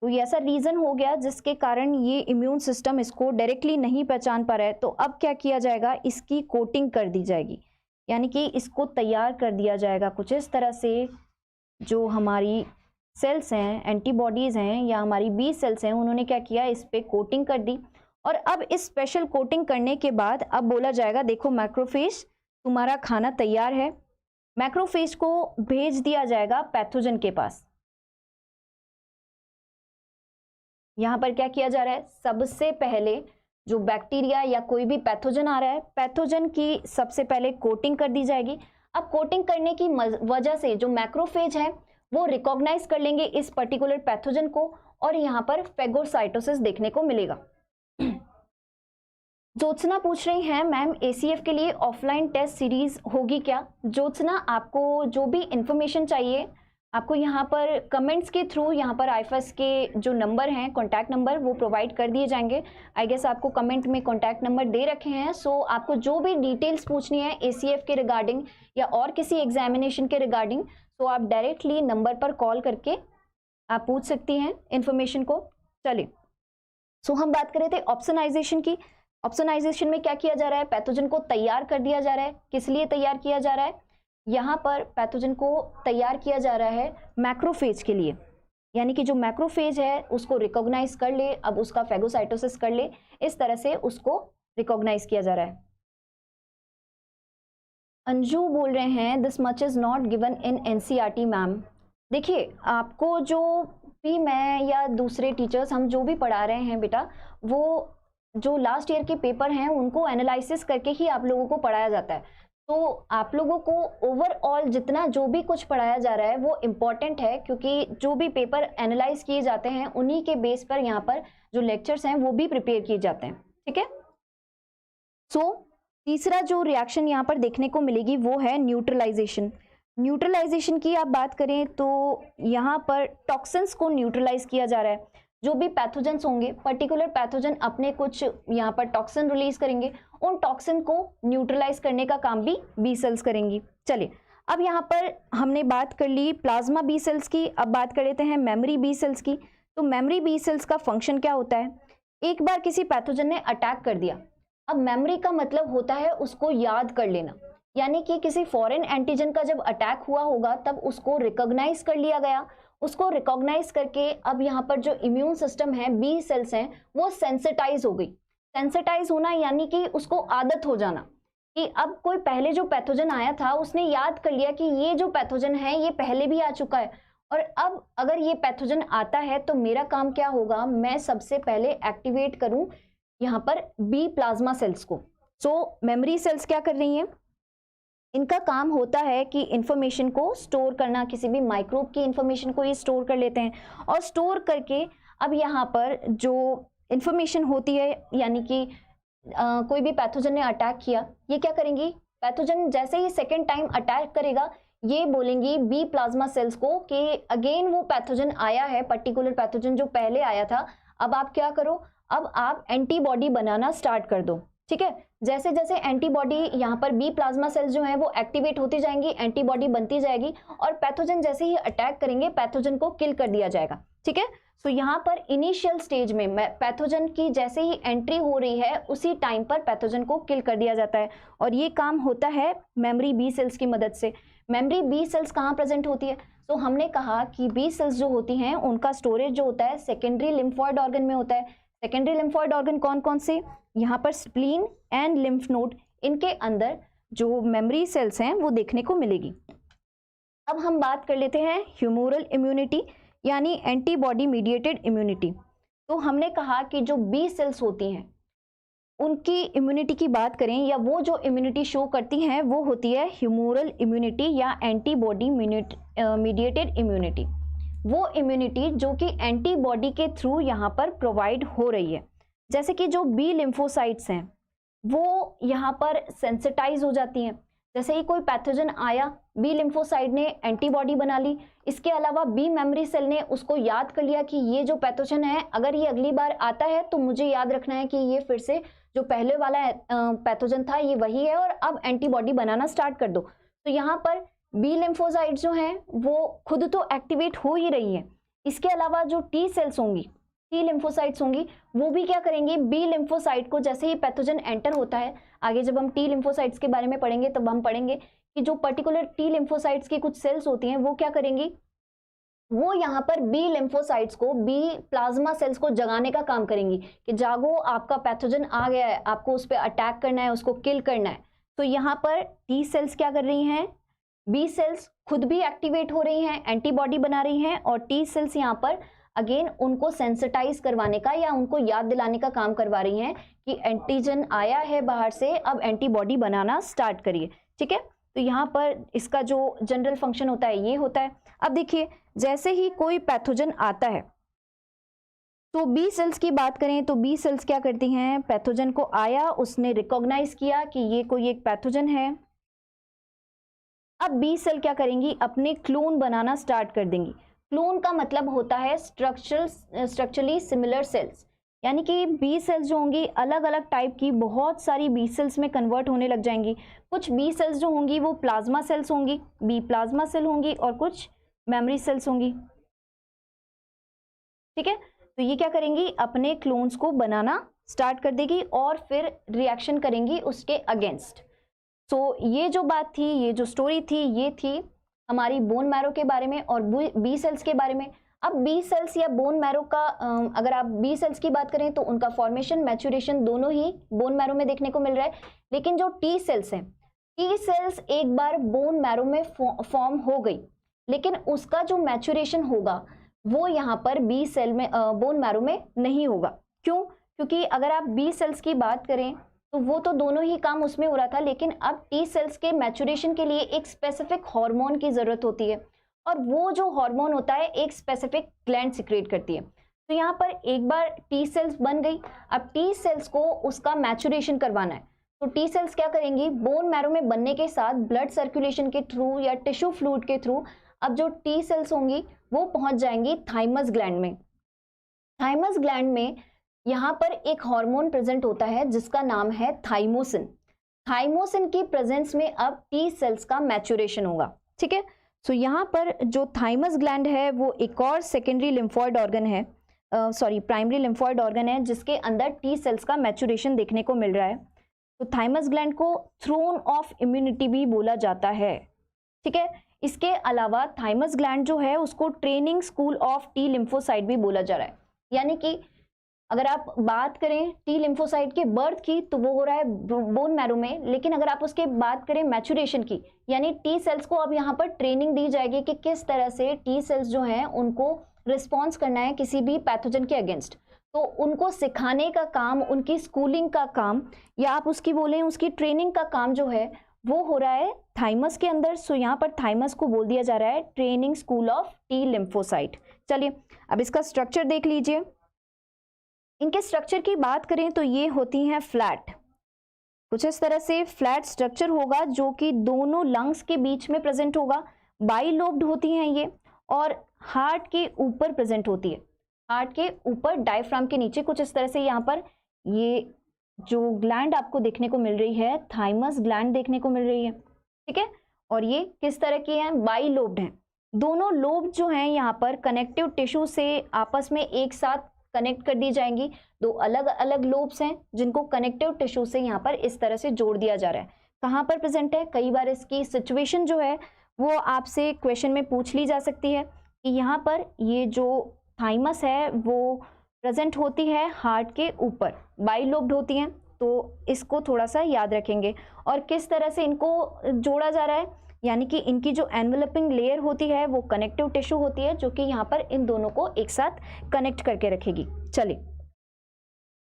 कोई ऐसा रीजन हो गया जिसके कारण ये इम्यून सिस्टम इसको डायरेक्टली नहीं पहचान पा रहा है, तो अब क्या किया जाएगा, इसकी कोटिंग कर दी जाएगी, यानी कि इसको तैयार कर दिया जाएगा कुछ इस तरह से। जो हमारी सेल्स हैं, एंटीबॉडीज हैं या हमारी बी सेल्स हैं, उन्होंने क्या किया, इस पे कोटिंग कर दी। और अब इस स्पेशल कोटिंग करने के बाद अब बोला जाएगा देखो मैक्रोफेज तुम्हारा खाना तैयार है। मैक्रोफेज को भेज दिया जाएगा पैथोजन के पास। यहाँ पर क्या किया जा रहा है, सबसे पहले जो बैक्टीरिया या कोई भी पैथोजन आ रहा है, पैथोजन की सबसे पहले कोटिंग कर दी जाएगी। अब कोटिंग करने की वजह से जो मैक्रोफेज है वो रिकॉग्नाइज कर लेंगे इस पर्टिकुलर पैथोजन को, और यहाँ पर फेगोसाइटोसिस देखने को मिलेगा। ज्योत्सना पूछ रही हैं मैम एसीएफ के लिए ऑफलाइन टेस्ट सीरीज होगी क्या? ज्योत्सना, आपको जो भी इंफॉर्मेशन चाहिए आपको यहाँ पर कमेंट्स के थ्रू, यहाँ पर आईफएस के जो नंबर हैं, कॉन्टैक्ट नंबर, वो प्रोवाइड कर दिए जाएंगे। आई गेस आपको कमेंट में कॉन्टैक्ट नंबर दे रखे हैं। सो आपको जो भी डिटेल्स पूछनी है एसीएफ के रिगार्डिंग या और किसी एग्जामिनेशन के रिगार्डिंग, तो आप डायरेक्टली नंबर पर कॉल करके आप पूछ सकती हैं इन्फॉर्मेशन को। चलिए, सो हम बात कर रहे थे ऑप्सोनाइजेशन की। ऑप्सोनाइजेशन में क्या किया जा रहा है, पैथोजन को तैयार कर दिया जा रहा है। किस लिए तैयार किया जा रहा है, यहाँ पर पैथोजन को तैयार किया जा रहा है मैक्रोफेज के लिए, यानी कि जो मैक्रोफेज है उसको रिकॉग्नाइज कर ले, अब उसका फेगोसाइटोसिस कर ले, इस तरह से उसको रिकॉग्नाइज किया जा रहा है। अंजू बोल रहे हैं this much is not given in NCERT ma'am. देखिए, आपको जो भी मैं या दूसरे टीचर्स हम जो भी पढ़ा रहे हैं बेटा, वो जो लास्ट ईयर के पेपर हैं उनको एनालिसिस करके ही आप लोगों को पढ़ाया जाता है। तो आप लोगों को ओवरऑल जितना जो भी कुछ पढ़ाया जा रहा है वो इम्पॉर्टेंट है, क्योंकि जो भी पेपर एनालाइज किए जाते हैं उन्हीं के बेस पर यहाँ पर जो लेक्चर्स हैं वो भी प्रिपेयर किए जाते हैं। ठीक है। सो तीसरा जो रिएक्शन यहाँ पर देखने को मिलेगी वो है न्यूट्रलाइजेशन। न्यूट्रलाइजेशन की आप बात करें तो यहाँ पर टॉक्सिन्स को न्यूट्रलाइज किया जा रहा है। जो भी पैथोजेंस होंगे, पर्टिकुलर पैथोजन अपने कुछ यहाँ पर टॉक्सिन रिलीज करेंगे, उन टॉक्सिन को न्यूट्रलाइज करने का काम भी बी सेल्स करेंगी। चलिए अब यहाँ पर हमने बात कर ली प्लाज्मा बी सेल्स की, अब बात कर लेते हैं मेमोरी बी सेल्स की। तो मेमोरी बी सेल्स का फंक्शन क्या होता है? एक बार किसी पैथोजन ने अटैक कर दिया, अब मेमोरी का मतलब होता है उसको याद कर लेना, यानी कि किसी फॉरेन एंटीजन का जब अटैक हुआ होगा तब उसको रिकॉग्नाइज कर लिया गया, उसको रिकॉग्नाइज करके अब यहाँ पर जो इम्यून सिस्टम है, बी सेल्स हैं, वो सेंसिटाइज हो गई। सेंसिटाइज होना यानी कि उसको आदत हो जाना कि अब कोई पहले जो पैथोजन आया था उसने याद कर लिया कि ये जो पैथोजन है ये पहले भी आ चुका है, और अब अगर ये पैथोजन आता है तो मेरा काम क्या होगा, मैं सबसे पहले एक्टिवेट करूं यहाँ पर बी प्लाज्मा सेल्स को। सो मेमोरी सेल्स क्या कर रही हैं? इनका काम होता है कि इंफॉर्मेशन को स्टोर करना, किसी भी माइक्रोब की इंफॉर्मेशन को ये स्टोर कर लेते हैं, और स्टोर करके अब यहाँ पर जो इंफॉर्मेशन होती है, यानी कि कोई भी पैथोजन ने अटैक किया, ये क्या करेंगी, पैथोजन जैसे ही सेकेंड टाइम अटैक करेगा ये बोलेंगी बी प्लाज्मा सेल्स को कि अगेन वो पैथोजन आया है, पर्टिकुलर पैथोजन जो पहले आया था, अब आप क्या करो, अब आप एंटीबॉडी बनाना स्टार्ट कर दो। ठीक है, जैसे जैसे एंटीबॉडी यहाँ पर बी प्लाज्मा सेल्स जो हैं वो एक्टिवेट होती जाएंगी, एंटीबॉडी बनती जाएगी, और पैथोजन जैसे ही अटैक करेंगे पैथोजन को किल कर दिया जाएगा। ठीक है, सो यहाँ पर इनिशियल स्टेज में पैथोजन की जैसे ही एंट्री हो रही है उसी टाइम पर पैथोजन को किल कर दिया जाता है, और ये काम होता है मेमोरी बी सेल्स की मदद से। मेमोरी बी सेल्स कहाँ प्रेजेंट होती है? तो हमने कहा कि बी सेल्स जो होती हैं उनका स्टोरेज जो होता है सेकेंडरी लिम्फॉइड ऑर्गन में होता है। सेकेंडरी लिम्फॉइड ऑर्गन कौन कौन से? यहाँ पर स्प्लीन एंड लिम्फ नोड, इनके अंदर जो मेमोरी सेल्स हैं वो देखने को मिलेगी। अब हम बात कर लेते हैं ह्यूमोरल इम्यूनिटी यानी एंटीबॉडी मीडिएटेड इम्यूनिटी। तो हमने कहा कि जो बी सेल्स होती हैं उनकी इम्यूनिटी की बात करें, या वो जो इम्यूनिटी शो करती हैं वो होती है ह्यूमोरल इम्यूनिटी या एंटीबॉडी मीडिएटेड इम्यूनिटी। वो इम्यूनिटी जो कि एंटीबॉडी के थ्रू यहाँ पर प्रोवाइड हो रही है। जैसे कि जो बी लिम्फोसाइट्स हैं वो यहाँ पर सेंसिटाइज हो जाती हैं, जैसे ही कोई पैथोजन आया बी लिम्फोसाइट ने एंटीबॉडी बना ली, इसके अलावा बी मेमोरी सेल ने उसको याद कर लिया कि ये जो पैथोजन है अगर ये अगली बार आता है तो मुझे याद रखना है कि ये फिर से जो पहले वाला पैथोजन था ये वही है, और अब एंटीबॉडी बनाना स्टार्ट कर दो। तो यहाँ पर बी लिम्फोसाइट जो हैं वो खुद तो एक्टिवेट हो ही रही हैं, इसके अलावा जो टी सेल्स होंगी, टी लिम्फोसाइट्स होंगी, वो भी क्या करेंगी, बी लिम्फोसाइट को जैसे ही पैथोजन एंटर होता है, आगे जब हम टी लिम्फोसाइट्स के बारे में पढ़ेंगे तब हम पढ़ेंगे कि जो पर्टिकुलर टी लिम्फोसाइट्स की कुछ सेल्स होती हैं वो क्या करेंगी, वो यहाँ पर बी लिम्फोसाइट्स को, बी प्लाज्मा सेल्स को जगाने का काम करेंगी कि जागो, आपका पैथोजन आ गया है, आपको उस पर अटैक करना है, उसको किल करना है। तो यहाँ पर टी सेल्स क्या कर रही हैं, बी सेल्स खुद भी एक्टिवेट हो रही हैं, एंटीबॉडी बना रही हैं, और टी सेल्स यहाँ पर अगेन उनको सेंसिटाइज करवाने का या उनको याद दिलाने का काम करवा रही हैं कि एंटीजन आया है बाहर से, अब एंटीबॉडी बनाना स्टार्ट करिए। ठीक है, तो यहाँ पर इसका जो जनरल फंक्शन होता है ये होता है। अब देखिए, जैसे ही कोई पैथोजन आता है तो बी सेल्स की बात करें तो बी सेल्स क्या करती हैं, पैथोजन को आया, उसने रिकॉग्नाइज किया कि ये कोई एक पैथोजन है, अब बी सेल क्या करेंगी, अपने क्लोन बनाना स्टार्ट कर देंगी। क्लोन का मतलब होता है स्ट्रक्चरली सिमिलर सेल्स, यानी कि बी सेल्स जो होंगी अलग अलग टाइप की बहुत सारी बी सेल्स में कन्वर्ट होने लग जाएंगी। कुछ बी सेल्स जो होंगी वो प्लाज्मा सेल्स होंगी, बी प्लाज्मा सेल होंगी, और कुछ मेमोरी सेल्स होंगी। ठीक है, तो ये क्या करेंगी, अपने क्लोन्स को बनाना स्टार्ट कर देगी और फिर रिएक्शन करेंगी उसके अगेंस्ट। सो ये जो बात थी, ये जो स्टोरी थी, ये थी हमारी बोन मैरो के बारे में और बी सेल्स के बारे में। अब बी सेल्स या बोन मैरो का अगर आप बी सेल्स की बात करें तो उनका फॉर्मेशन, मैच्योरेशन दोनों ही बोन मैरो में देखने को मिल रहा है। लेकिन जो टी सेल्स हैं, टी सेल्स एक बार बोन मैरो में फॉर्म हो गई, लेकिन उसका जो मैच्योरेशन होगा वो यहाँ पर बी सेल में, बोन मैरो में नहीं होगा। क्यों? क्योंकि अगर आप बी सेल्स की बात करें तो वो तो दोनों ही काम उसमें हो रहा था, लेकिन अब टी सेल्स के मैच्योरेशन के लिए एक स्पेसिफिक हार्मोन की जरूरत होती है, और वो जो हार्मोन होता है एक स्पेसिफिक ग्लैंड सिक्रेट करती है। तो यहाँ पर एक बार टी सेल्स बन गई, अब टी सेल्स को उसका मैच्योरेशन करवाना है, तो टी सेल्स क्या करेंगी, बोन मैरो में बनने के साथ ब्लड सर्कुलेशन के थ्रू या टिश्यू फ्लूइड के थ्रू अब जो टी सेल्स होंगी वो पहुंच जाएंगी थाइमस ग्लैंड में। थाइमस ग्लैंड में यहाँ पर एक हार्मोन प्रेजेंट होता है जिसका नाम है थाइमोसिन। थाइमोसिन की प्रेजेंस में अब टी सेल्स का मैच्योरेशन होगा। ठीक है, सो यहाँ पर जो थाइमस ग्लैंड है वो एक और सेकेंडरी लिम्फॉइड ऑर्गन है, प्राइमरी लिम्फॉइड ऑर्गन है, जिसके अंदर टी सेल्स का मैच्योरेशन देखने को मिल रहा है। तो थाइमस ग्लैंड को थ्रोन ऑफ इम्यूनिटी भी बोला जाता है। ठीक है, इसके अलावा थाइमस ग्लैंड जो है उसको training school of T lymphocyte भी बोला जा रहा है। यानी कि अगर आप बात करें टी लिम्फोसाइट के बर्थ की तो वो हो रहा है बोन मैरो में, लेकिन अगर आप उसके बात करें मैच्योरेशन की, यानी टी सेल्स को अब यहाँ पर ट्रेनिंग दी जाएगी कि किस तरह से टी सेल्स जो हैं उनको रिस्पॉन्स करना है किसी भी पैथोजन के अगेंस्ट। तो उनको सिखाने का काम, उनकी स्कूलिंग का काम, या आप उसकी बोलें उसकी ट्रेनिंग का काम जो है वो हो रहा है थाइमस के अंदर। सो यहाँ पर थाइमस को बोल दिया जा रहा है training school of T lymphocyte. चलिए अब इसका स्ट्रक्चर देख लीजिए। इनके स्ट्रक्चर की बात करें तो ये होती हैं फ्लैट, कुछ इस तरह से फ्लैट स्ट्रक्चर होगा जो कि दोनों लंग्स के बीच में प्रेजेंट होगा। बाइलोब्ड होती हैं ये और हार्ट के ऊपर प्रेजेंट होती है, हार्ट के ऊपर डायफ्राम के नीचे, कुछ इस तरह से। यहाँ पर ये जो ग्लैंड आपको देखने को मिल रही है थाइमस ग्लैंड देखने को मिल रही है। ठीक है, और ये किस तरह की हैं, बाइलोब्ड हैं। दोनों लोब जो हैं यहाँ पर कनेक्टिव टिश्यू से आपस में एक साथ कनेक्ट कर दी जाएंगी। दो अलग अलग लोब्स हैं जिनको कनेक्टिव टिश्यू से यहाँ पर इस तरह से जोड़ दिया जा रहा है। कहाँ पर प्रेजेंट है, कई बार इसकी सिचुएशन जो है वो आपसे क्वेश्चन में पूछ ली जा सकती है कि यहाँ पर ये जो थाइमस है वो प्रेजेंट होती है हार्ट के ऊपर, बाइलोब्ड होती हैं, तो इसको थोड़ा सा याद रखेंगे। और किस तरह से इनको जोड़ा जा रहा है, यानी कि इनकी जो एनवेलपिंग लेयर होती है वो कनेक्टिव टिश्यू होती है जो कि यहाँ पर इन दोनों को एक साथ कनेक्ट करके रखेगी। चलिए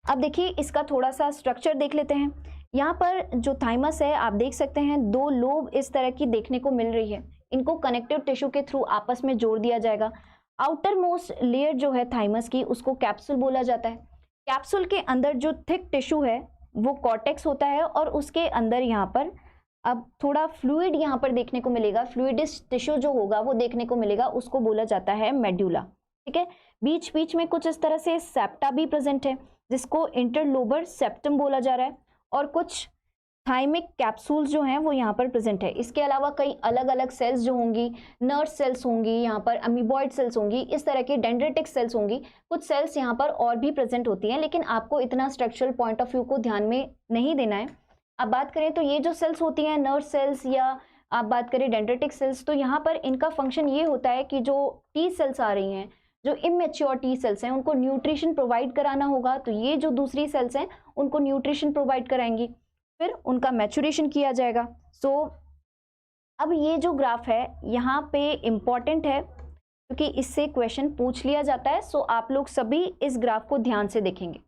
अब देखिए इसका थोड़ा सा स्ट्रक्चर देख लेते हैं। यहाँ पर जो थाइमस है आप देख सकते हैं दो लोब इस तरह की देखने को मिल रही है, इनको कनेक्टिव टिश्यू के थ्रू आपस में जोड़ दिया जाएगा। आउटर मोस्ट लेयर जो है थाइमस की उसको कैप्सूल बोला जाता है। कैप्सूल के अंदर जो थिक टिश्यू है वो कॉर्टेक्स होता है और उसके अंदर यहाँ पर अब थोड़ा फ्लूइड यहाँ पर देखने को मिलेगा, फ्लूइडिश टिश्यू जो होगा वो देखने को मिलेगा, उसको बोला जाता है मेड्यूला। ठीक है, बीच बीच में कुछ इस तरह से सेप्टा भी प्रेजेंट है जिसको इंटरलोबर सेप्टम बोला जा रहा है, और कुछ थाइमिक कैप्सूल्स जो हैं वो यहाँ पर प्रेजेंट है। इसके अलावा कई अलग अलग सेल्स जो होंगी, नर्व सेल्स होंगी, यहाँ पर अमीबॉइड सेल्स होंगी, इस तरह की डेंड्रिटिक सेल्स होंगी, कुछ सेल्स यहाँ पर और भी प्रेजेंट होती हैं, लेकिन आपको इतना स्ट्रक्चरल पॉइंट ऑफ व्यू को ध्यान में नहीं देना है। अब बात करें तो ये जो सेल्स होती हैं नर्व सेल्स या आप बात करें डेंड्रिटिक सेल्स, तो यहाँ पर इनका फंक्शन ये होता है कि जो टी सेल्स आ रही हैं, जो इमेच्योर टी सेल्स हैं, उनको न्यूट्रिशन प्रोवाइड कराना होगा। तो ये जो दूसरी सेल्स हैं उनको न्यूट्रिशन प्रोवाइड कराएंगी, फिर उनका मैच्योरेशन किया जाएगा। सो अब ये जो ग्राफ है यहाँ पे इम्पॉर्टेंट है क्योंकि इससे क्वेश्चन पूछ लिया जाता है। सो आप लोग सभी इस ग्राफ को ध्यान से देखेंगे।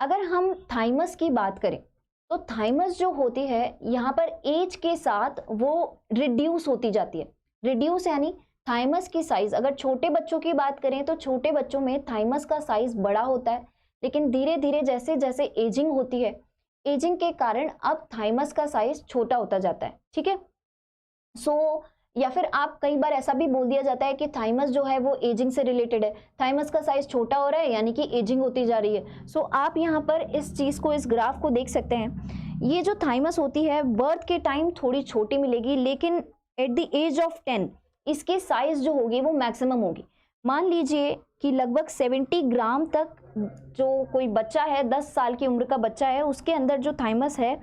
अगर हम थाइमस की बात करें तो थाइमस जो होती है यहाँ पर एज के साथ वो रिड्यूस होती जाती है। रिड्यूस यानी थाइमस की साइज, अगर छोटे बच्चों की बात करें तो छोटे बच्चों में थाइमस का साइज बड़ा होता है, लेकिन धीरे धीरे जैसे जैसे एजिंग होती है, एजिंग के कारण अब थाइमस का साइज छोटा होता जाता है। ठीक है, सो या फिर आप कई बार ऐसा भी बोल दिया जाता है कि थाइमस जो है वो एजिंग से रिलेटेड है, थाइमस का साइज छोटा हो रहा है यानी कि एजिंग होती जा रही है। सो आप यहाँ पर इस चीज को, इस ग्राफ को देख सकते हैं। ये जो थाइमस होती है बर्थ के टाइम थोड़ी छोटी मिलेगी, लेकिन एट द एज ऑफ 10 इसकी साइज जो होगी वो मैक्सिमम होगी। मान लीजिए कि लगभग 70 ग्राम तक जो कोई बच्चा है, 10 साल की उम्र का बच्चा है, उसके अंदर जो थाइमस है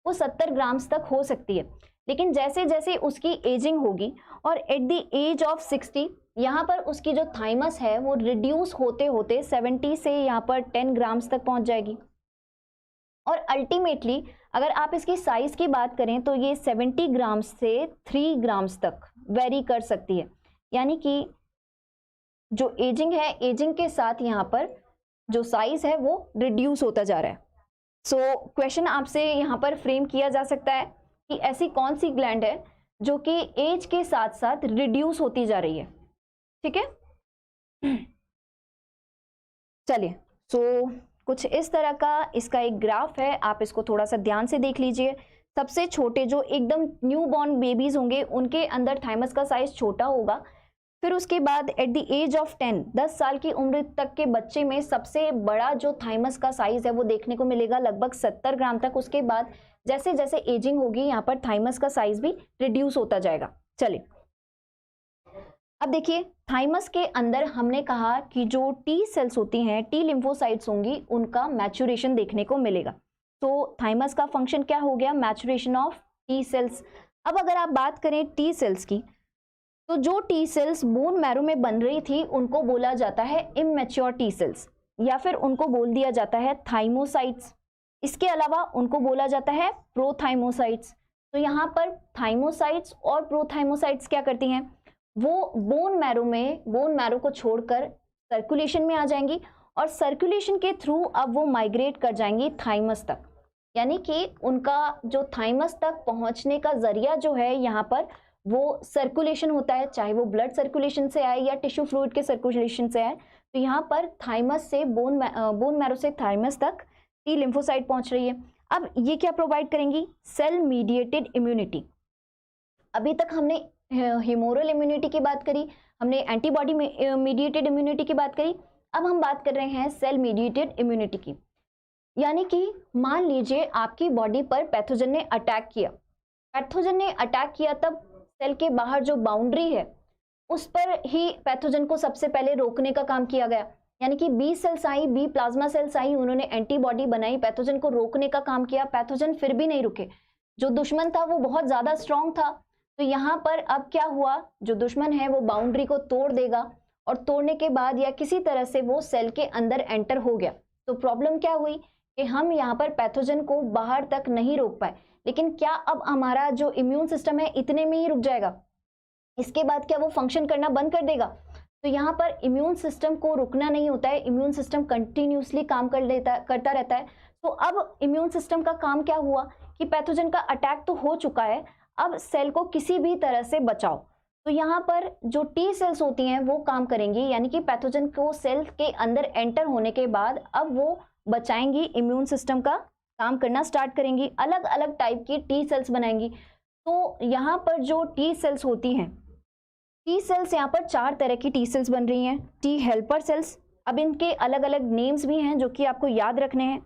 वो 70 ग्राम्स तक हो सकती है। लेकिन जैसे जैसे उसकी एजिंग होगी और एट द एज ऑफ 60 यहाँ पर उसकी जो थाइमस है वो रिड्यूस होते होते 70 से यहाँ पर 10 ग्राम्स तक पहुंच जाएगी। और अल्टीमेटली अगर आप इसकी साइज की बात करें तो ये 70 ग्राम्स से 3 ग्राम्स तक वेरी कर सकती है। यानी कि जो एजिंग है, एजिंग के साथ यहाँ पर जो साइज है वो रिड्यूस होता जा रहा है। सो क्वेश्चन आपसे यहाँ पर फ्रेम किया जा सकता है कि ऐसी कौन सी ग्लैंड है जो कि एज के साथ साथ रिड्यूस होती जा रही है। ठीक है, चलिए सो कुछ इस तरह का इसका एक ग्राफ है, आप इसको थोड़ा सा ध्यान से देख लीजिए। सबसे छोटे जो एकदम न्यू बॉर्न बेबीज होंगे उनके अंदर थाइमस का साइज छोटा होगा, फिर उसके बाद एट द एज ऑफ 10 साल की उम्र तक के बच्चे में सबसे बड़ा जो थाइमस का साइज है वो देखने को मिलेगा लगभग 70 ग्राम तक। उसके बाद जैसे जैसे एजिंग होगी यहाँ पर थाइमस का साइज भी रिड्यूस होता जाएगा। चलिए अब देखिए, थाइमस के अंदर हमने कहा कि जो टी सेल्स होती हैं, टी लिम्फोसाइट्स होंगी, उनका मैचुरेशन देखने को मिलेगा। तो थाइमस का फंक्शन क्या हो गया? Maturation of T cells. अब अगर आप बात करें टी सेल्स की, तो जो टी सेल्स बोन मैरो में बन रही थी उनको बोला जाता है इमैच्योर टी सेल्स, या फिर उनको बोल दिया जाता है थाइमोसाइट्स। इसके अलावा उनको बोला जाता है प्रोथाइमोसाइट्स। तो यहाँ पर थाइमोसाइट्स और प्रोथाइमोसाइट्स क्या करती हैं? वो बोन मैरो को छोड़कर सर्कुलेशन में आ जाएंगी और सर्कुलेशन के थ्रू अब वो माइग्रेट कर जाएंगी थाइमस तक। यानी कि उनका जो थाइमस तक पहुंचने का जरिया जो है यहाँ पर वो सर्कुलेशन होता है, चाहे वो ब्लड सर्कुलेशन से आए या टिश्यू फ्लूइड के सर्कुलेशन से आए। तो यहाँ पर थाइमस से बोन मैरो से थाइमस तक टी लिम्फोसाइट पहुंच रही है। अब ये क्या प्रोवाइड करेंगी? Cell mediated immunity. अभी तक हमने ह्यूमोरल इम्यूनिटी की बात करी, हमने एंटीबॉडी मीडिएटेड इम्यूनिटी की बात करी, अब हम बात कर रहे हैं सेल मीडिएटेड इम्यूनिटी की। यानी कि मान लीजिए आपकी बॉडी पर पैथोजन ने अटैक किया, तब सेल के बाहर जो बाउंड्री है उस पर ही पैथोजन को सबसे पहले रोकने का काम किया गया। यानी कि बी सेल्स आई, बी प्लाज्मा सेल्स आई, उन्होंने एंटीबॉडी बनाई, पैथोजन को रोकने का काम किया, पैथोजन फिर भी नहीं रुके। जो दुश्मन था वो बहुत ज्यादा स्ट्रांग था। तो यहाँ पर अब क्या हुआ? जो दुश्मन है वो बाउंड्री को तोड़ देगा और तोड़ने के बाद या किसी तरह से वो सेल के अंदर एंटर हो गया। तो प्रॉब्लम क्या हुई कि हम यहाँ पर पैथोजन को बाहर तक नहीं रोक पाए। लेकिन क्या अब हमारा जो इम्यून सिस्टम है इतने में ही रुक जाएगा? इसके बाद क्या वो फंक्शन करना बंद कर देगा? तो यहाँ पर इम्यून सिस्टम को रुकना नहीं होता है, इम्यून सिस्टम कंटिन्यूसली काम करता रहता है। तो अब इम्यून सिस्टम का काम क्या हुआ कि पैथोजन का अटैक तो हो चुका है, अब सेल को किसी भी तरह से बचाओ। तो यहाँ पर जो टी सेल्स होती हैं वो काम करेंगी, यानी कि पैथोजन को सेल के अंदर एंटर होने के बाद अब वो बचाएंगी, इम्यून सिस्टम का काम करना स्टार्ट करेंगी, अलग अलग टाइप की टी सेल्स बनाएंगी। तो यहाँ पर जो टी सेल्स होती हैं, टी सेल्स यहाँ पर 4 तरह की टी सेल्स बन रही हैं। टी हेल्पर सेल्स, अब इनके अलग अलग नेम्स भी हैं जो कि आपको याद रखने हैं।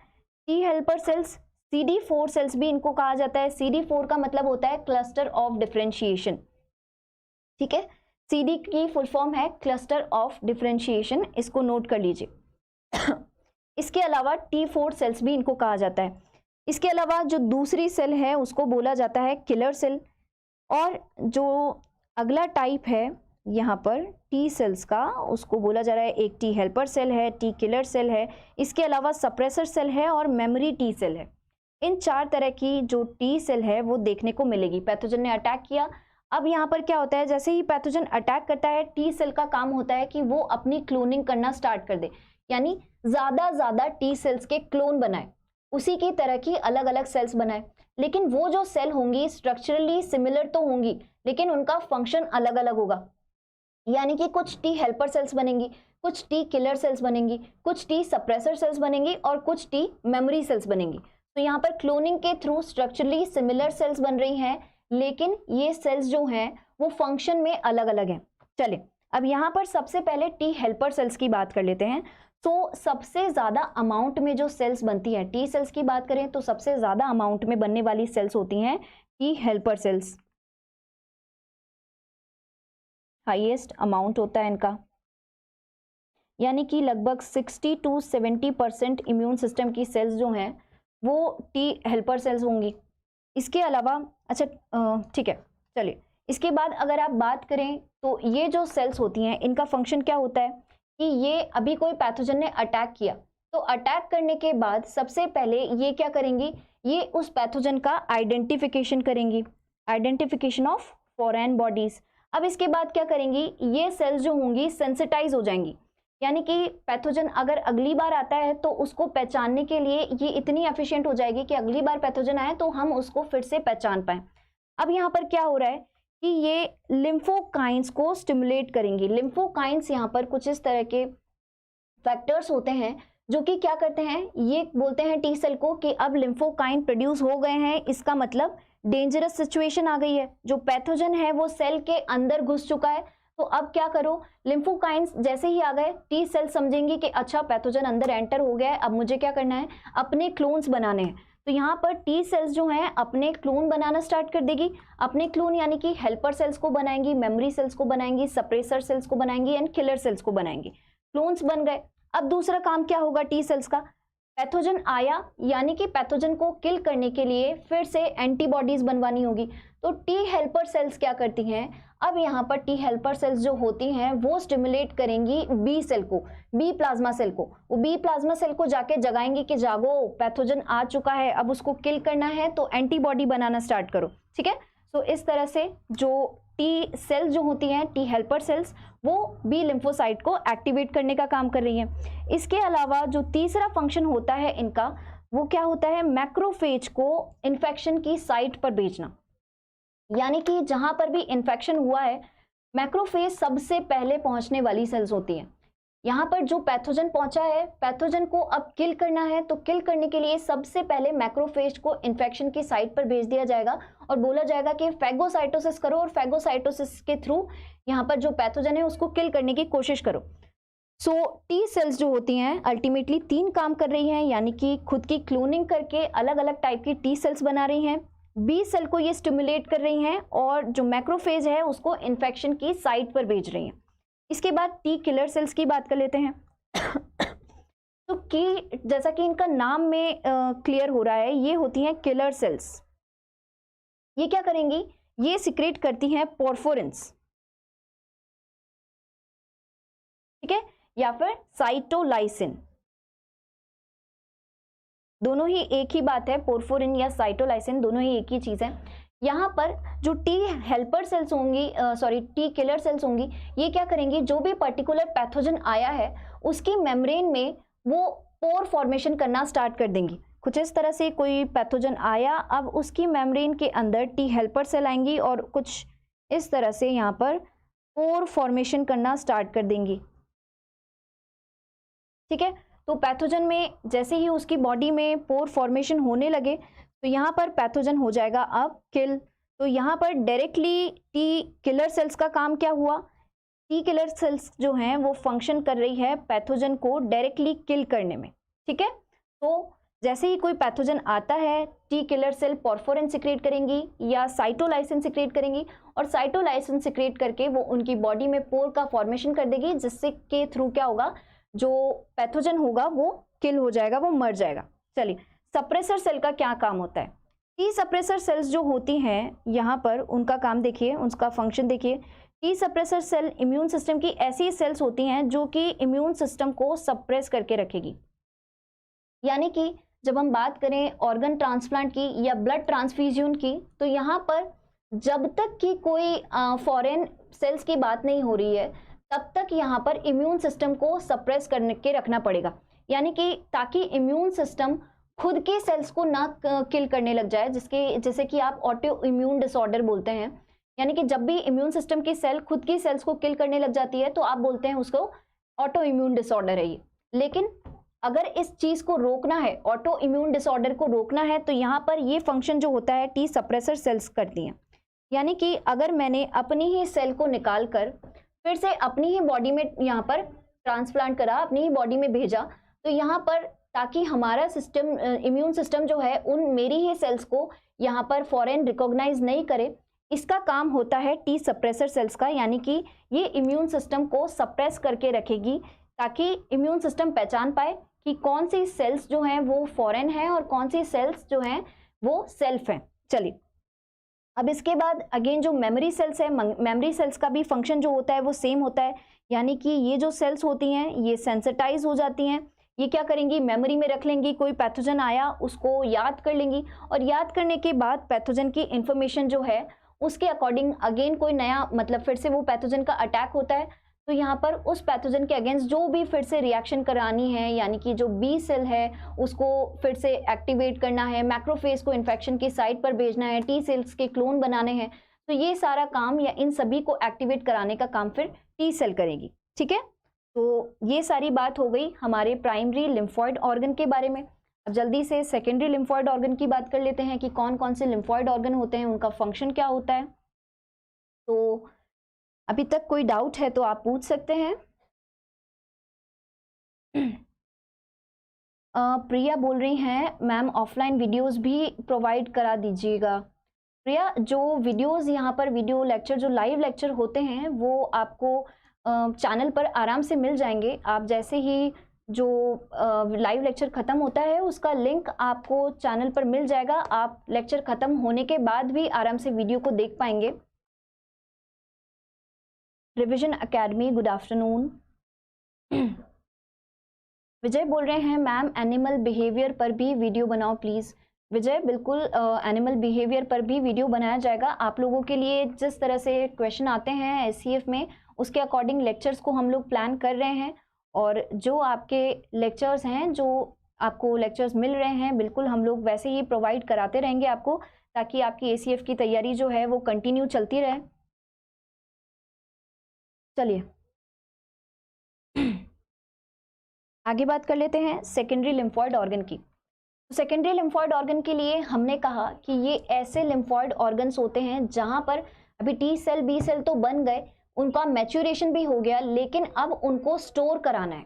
T helper cells, CD4 sales भी इनको कहा जाता है। CD4 का मतलब होता है क्लस्टर ऑफ डिफरेंशिएशन, ठीक है। CD की फुल फॉर्म है क्लस्टर ऑफ डिफरेंशिएशन, इसको नोट कर लीजिए। इसके अलावा T4 सेल्स भी इनको कहा जाता है। इसके अलावा जो दूसरी सेल है उसको बोला जाता है किलर सेल। और जो अगला टाइप है यहाँ पर टी सेल्स का, उसको बोला जा रहा है, एक टी हेल्पर सेल है, टी किलर सेल है, इसके अलावा सप्रेसर सेल है और मेमोरी टी सेल है। इन 4 तरह की जो टी सेल है वो देखने को मिलेगी। पैथोजन ने अटैक किया, अब यहाँ पर क्या होता है, जैसे ही पैथोजन अटैक करता है टी सेल का काम होता है कि वो अपनी क्लोनिंग करना स्टार्ट कर दे, यानी ज्यादा टी सेल्स के क्लोन बनाए, उसी की तरह की अलग अलग सेल्स बनाए। लेकिन वो जो सेल होंगी स्ट्रक्चरली सिमिलर तो होंगी, लेकिन उनका फंक्शन अलग अलग होगा। यानी कि कुछ टी हेल्पर सेल्स बनेंगी, कुछ टी किलर सेल्स बनेंगी, कुछ टी सप्रेसर सेल्स बनेंगी और कुछ टी मेमोरी सेल्स बनेंगी। तो यहाँ पर क्लोनिंग के थ्रू स्ट्रक्चरली सिमिलर सेल्स बन रही हैं, लेकिन ये सेल्स जो हैं वो फंक्शन में अलग अलग हैं। चलिए अब यहाँ पर सबसे पहले टी हेल्पर सेल्स की बात कर लेते हैं। तो सबसे ज्यादा अमाउंट में जो सेल्स बनती हैं, टी सेल्स की बात करें तो सबसे ज्यादा अमाउंट में बनने वाली सेल्स होती हैं T helper cells, highest amount होता है इनका, यानी कि लगभग 60 to 70% इम्यून सिस्टम की सेल्स जो हैं वो टी हेल्पर सेल्स होंगी। इसके अलावा अच्छा ठीक है, चलिए इसके बाद अगर आप बात करें तो ये जो सेल्स होती हैं इनका फंक्शन क्या होता है कि ये अभी कोई पैथोजन ने अटैक किया, तो अटैक करने के बाद सबसे पहले ये क्या करेंगी, ये उस पैथोजन का आइडेंटिफिकेशन करेंगी, आइडेंटिफिकेशन ऑफ फॉरेन बॉडीज। अब इसके बाद क्या करेंगी, ये सेल्स जो होंगी सेंसिटाइज हो जाएंगी, यानी कि पैथोजन अगर अगली बार आता है तो उसको पहचानने के लिए ये इतनी एफिशिएंट हो जाएगी कि अगली बार पैथोजन आए तो हम उसको फिर से पहचान पाएं। अब यहाँ पर क्या हो रहा है कि ये लिम्फोकाइंस को स्टिमुलेट करेंगी। लिम्फोकाइंस यहाँ पर कुछ इस तरह के फैक्टर्स होते हैं जो कि क्या करते हैं, ये बोलते हैं टी सेल को कि अब लिम्फोकाइन प्रोड्यूस हो गए हैं, इसका मतलब डेंजरस सिचुएशन आ गई है, जो पैथोजन है वो सेल के अंदर घुस चुका है, तो अब क्या करो, लिम्फोकाइंस जैसे ही आ गए, टी सेल समझेंगी कि अच्छा पैथोजन अंदर एंटर हो गया है, अब मुझे क्या करना है, अपने क्लोन्स बनाने हैं। तो यहाँ पर टी सेल्स जो हैं अपने क्लोन बनाना स्टार्ट कर देगी। अपने क्लोन यानी कि हेल्पर सेल्स को बनाएंगी, मेमोरी सेल्स को बनाएंगी, सप्रेसर सेल्स को बनाएंगी एंड किलर सेल्स को बनाएंगी। क्लोन्स बन गए। अब दूसरा काम क्या होगा टी सेल्स का, पैथोजन आया यानी कि पैथोजन को किल करने के लिए फिर से एंटीबॉडीज बनवानी होगी। तो टी हेल्पर सेल्स क्या करती हैं, अब यहाँ पर टी हेल्पर सेल्स जो होती हैं वो स्टिमुलेट करेंगी बी सेल को, बी प्लाज्मा सेल को। वो बी प्लाज्मा सेल को जाके जगाएंगी कि जागो पैथोजन आ चुका है, अब उसको किल करना है, तो एंटीबॉडी बनाना स्टार्ट करो। ठीक है, तो इस तरह से जो टी सेल जो होती हैं, टी हेल्पर सेल्स, वो बी लिम्फोसाइट को एक्टिवेट करने का काम कर रही हैं। इसके अलावा जो तीसरा फंक्शन होता है इनका, वो क्या होता है, मैक्रोफेज को इन्फेक्शन की साइट पर भेजना। यानी कि जहां पर भी इन्फेक्शन हुआ है, मैक्रोफेज सबसे पहले पहुंचने वाली सेल्स होती हैं। यहाँ पर जो पैथोजन पहुंचा है, पैथोजन को अब किल करना है, तो किल करने के लिए सबसे पहले मैक्रोफेज को इन्फेक्शन की साइट पर भेज दिया जाएगा और बोला जाएगा कि फैगोसाइटोसिस करो, और फैगोसाइटोसिस के थ्रू यहाँ पर जो पैथोजन है उसको किल करने की कोशिश करो। सो टी सेल्स जो होती हैं अल्टीमेटली 3 काम कर रही हैं, यानी कि खुद की क्लोनिंग करके अलग अलग टाइप की टी सेल्स बना रही हैं, बी सेल को ये स्टिमुलेट कर रही हैं, और जो मैक्रोफेज है उसको इन्फेक्शन की साइट पर भेज रही हैं। इसके बाद टी किलर सेल्स की बात कर लेते हैं। तो की जैसा कि इनका नाम में क्लियर हो रहा है, ये होती हैं किलर सेल्स। ये क्या करेंगी, ये सिक्रेट करती हैं पोरफोरिन्स, ठीक है, या फिर साइटोलाइसिन। दोनों ही एक ही बात है, पोरफोरिन या साइटोलाइसिन दोनों ही एक ही चीज है। यहाँ पर जो टी हेल्पर सेल्स होंगी, सॉरी टी किलर सेल्स होंगी, ये क्या करेंगी, जो भी पर्टिकुलर पैथोजन आया है उसकी मेम्ब्रेन में वो पोर फॉर्मेशन करना स्टार्ट कर देंगी। कुछ इस तरह से कोई पैथोजन आया, अब उसकी मेम्ब्रेन के अंदर टी हेल्पर सेल आएंगी और कुछ इस तरह से यहाँ पर पोर फॉर्मेशन करना स्टार्ट कर देंगी। ठीक है, तो पैथोजन में जैसे ही उसकी बॉडी में पोर फॉर्मेशन होने लगे, तो यहाँ पर पैथोजन हो जाएगा अब किल। तो यहाँ पर डायरेक्टली टी किलर सेल्स का काम क्या हुआ, टी किलर सेल्स जो हैं वो फंक्शन कर रही है पैथोजन को डायरेक्टली किल करने में। ठीक है, तो जैसे ही कोई पैथोजन आता है, टी किलर सेल पोरफोरिन सिक्रेट करेंगी या साइटोलाइसिन सिक्रेट करेंगी, और साइटोलाइसिन सिक्रेट करके वो उनकी बॉडी में पोर का फॉर्मेशन कर देगी, जिससे के थ्रू क्या होगा, जो पैथोजन होगा वो किल हो जाएगा, वो मर जाएगा। चलिए, सप्रेसर सेल का क्या काम होता है। टी सप्रेसर सेल्स जो होती हैं, यहाँ पर उनका काम देखिए, उनका फंक्शन देखिए। T suppressor cell immune system की ऐसी सेल्स होती हैं जो कि इम्यून सिस्टम को सप्रेस करके रखेगी। यानी कि जब हम बात करें ऑर्गन ट्रांसप्लांट की या ब्लड ट्रांसफ्यूजन की, तो यहाँ पर जब तक कि कोई फॉरेन सेल्स की बात नहीं हो रही है, तब तक यहाँ पर इम्यून सिस्टम को सप्रेस करने के रखना पड़ेगा। यानी कि ताकि इम्यून सिस्टम खुद के सेल्स को ना किल करने लग जाए, जैसे कि आप ऑटो इम्यून डिसऑर्डर बोलते हैं। यानी कि जब भी इम्यून सिस्टम की सेल खुद की सेल्स को किल करने लग जाती है, तो आप बोलते हैं उसको ऑटो इम्यून डिसऑर्डर है ये। लेकिन अगर इस चीज को रोकना है, ऑटो इम्यून डिसऑर्डर को रोकना है, तो यहाँ पर ये फंक्शन जो होता है टी सप्रेसर सेल्स करती हैं। यानी कि अगर मैंने अपनी ही सेल को निकाल कर फिर से अपनी ही बॉडी में यहाँ पर ट्रांसप्लांट करा, अपनी ही बॉडी में भेजा, तो यहाँ पर ताकि हमारा सिस्टम, इम्यून सिस्टम जो है उन मेरी ही सेल्स को यहाँ पर फॉरेन रिकॉग्नाइज नहीं करे, इसका काम होता है टी सप्रेसर सेल्स का। यानी कि ये इम्यून सिस्टम को सप्रेस करके रखेगी, ताकि इम्यून सिस्टम पहचान पाए कि कौन सी सेल्स जो हैं वो फॉरेन है और कौन सी सेल्स जो हैं वो सेल्फ हैं। चलिए, अब इसके बाद अगेन जो मेमोरी सेल्स है, मेमोरी सेल्स का भी फंक्शन जो होता है वो सेम होता है। यानी कि ये जो सेल्स होती हैं ये सेंसिटाइज हो जाती हैं, ये क्या करेंगी, मेमोरी में रख लेंगी, कोई पैथोजन आया उसको याद कर लेंगी, और याद करने के बाद पैथोजन की इंफॉर्मेशन जो है उसके अकॉर्डिंग अगेन कोई नया, मतलब फिर से वो पैथोजन का अटैक होता है, तो यहाँ पर उस पैथोजन के अगेंस्ट जो भी फिर से रिएक्शन करानी है, यानी कि जो बी सेल है उसको फिर से एक्टिवेट करना है, मैक्रोफेज को इन्फेक्शन की साइट पर भेजना है, टी सेल्स के क्लोन बनाने हैं, तो ये सारा काम या इन सभी को एक्टिवेट कराने का काम फिर टी सेल करेगी। ठीक है, तो ये सारी बात हो गई हमारे प्राइमरी लिम्फॉइड ऑर्गन के बारे में। अब जल्दी से सेकेंडरी लिम्फॉइड ऑर्गन की बात कर लेते हैं कि कौन कौन से लिम्फॉइड ऑर्गन होते हैं, उनका फंक्शन क्या होता है। तो अभी तक कोई डाउट है तो आप पूछ सकते हैं। प्रिया बोल रही हैं मैम ऑफलाइन वीडियोस भी प्रोवाइड करा दीजिएगा। प्रिया, जो वीडियोस यहाँ पर वीडियो लेक्चर जो लाइव लेक्चर होते हैं वो आपको चैनल पर आराम से मिल जाएंगे। आप जैसे ही जो लाइव लेक्चर ख़त्म होता है उसका लिंक आपको चैनल पर मिल जाएगा। आप लेक्चर ख़त्म होने के बाद भी आराम से वीडियो को देख पाएंगे। Revision academy, good afternoon. Vijay बोल रहे हैं मैम एनिमल बिहेवियर पर भी वीडियो बनाओ प्लीज़। विजय, बिल्कुल एनिमल बिहेवियर पर भी वीडियो बनाया जाएगा। आप लोगों के लिए जिस तरह से क्वेश्चन आते हैं एससीएफ में उसके अकॉर्डिंग लेक्चर्स को हम लोग प्लान कर रहे हैं, और जो आपके लेक्चर्स हैं, जो आपको लेक्चर्स मिल रहे हैं, बिल्कुल हम लोग वैसे ही प्रोवाइड कराते रहेंगे आपको, ताकि आपकी एसीएफ की तैयारी जो है वो कंटिन्यू चलती रहे। चलिए आगे बात कर लेते हैं सेकेंडरी लिम्फॉइड ऑर्गन की। सेकेंडरी लिम्फॉइड ऑर्गन के लिए हमने कहा कि ये ऐसे लिम्फॉइड ऑर्गन्स होते हैं जहां पर अभी टी सेल बी सेल तो बन गए, उनका मैच्योरेशन भी हो गया, लेकिन अब उनको स्टोर कराना है।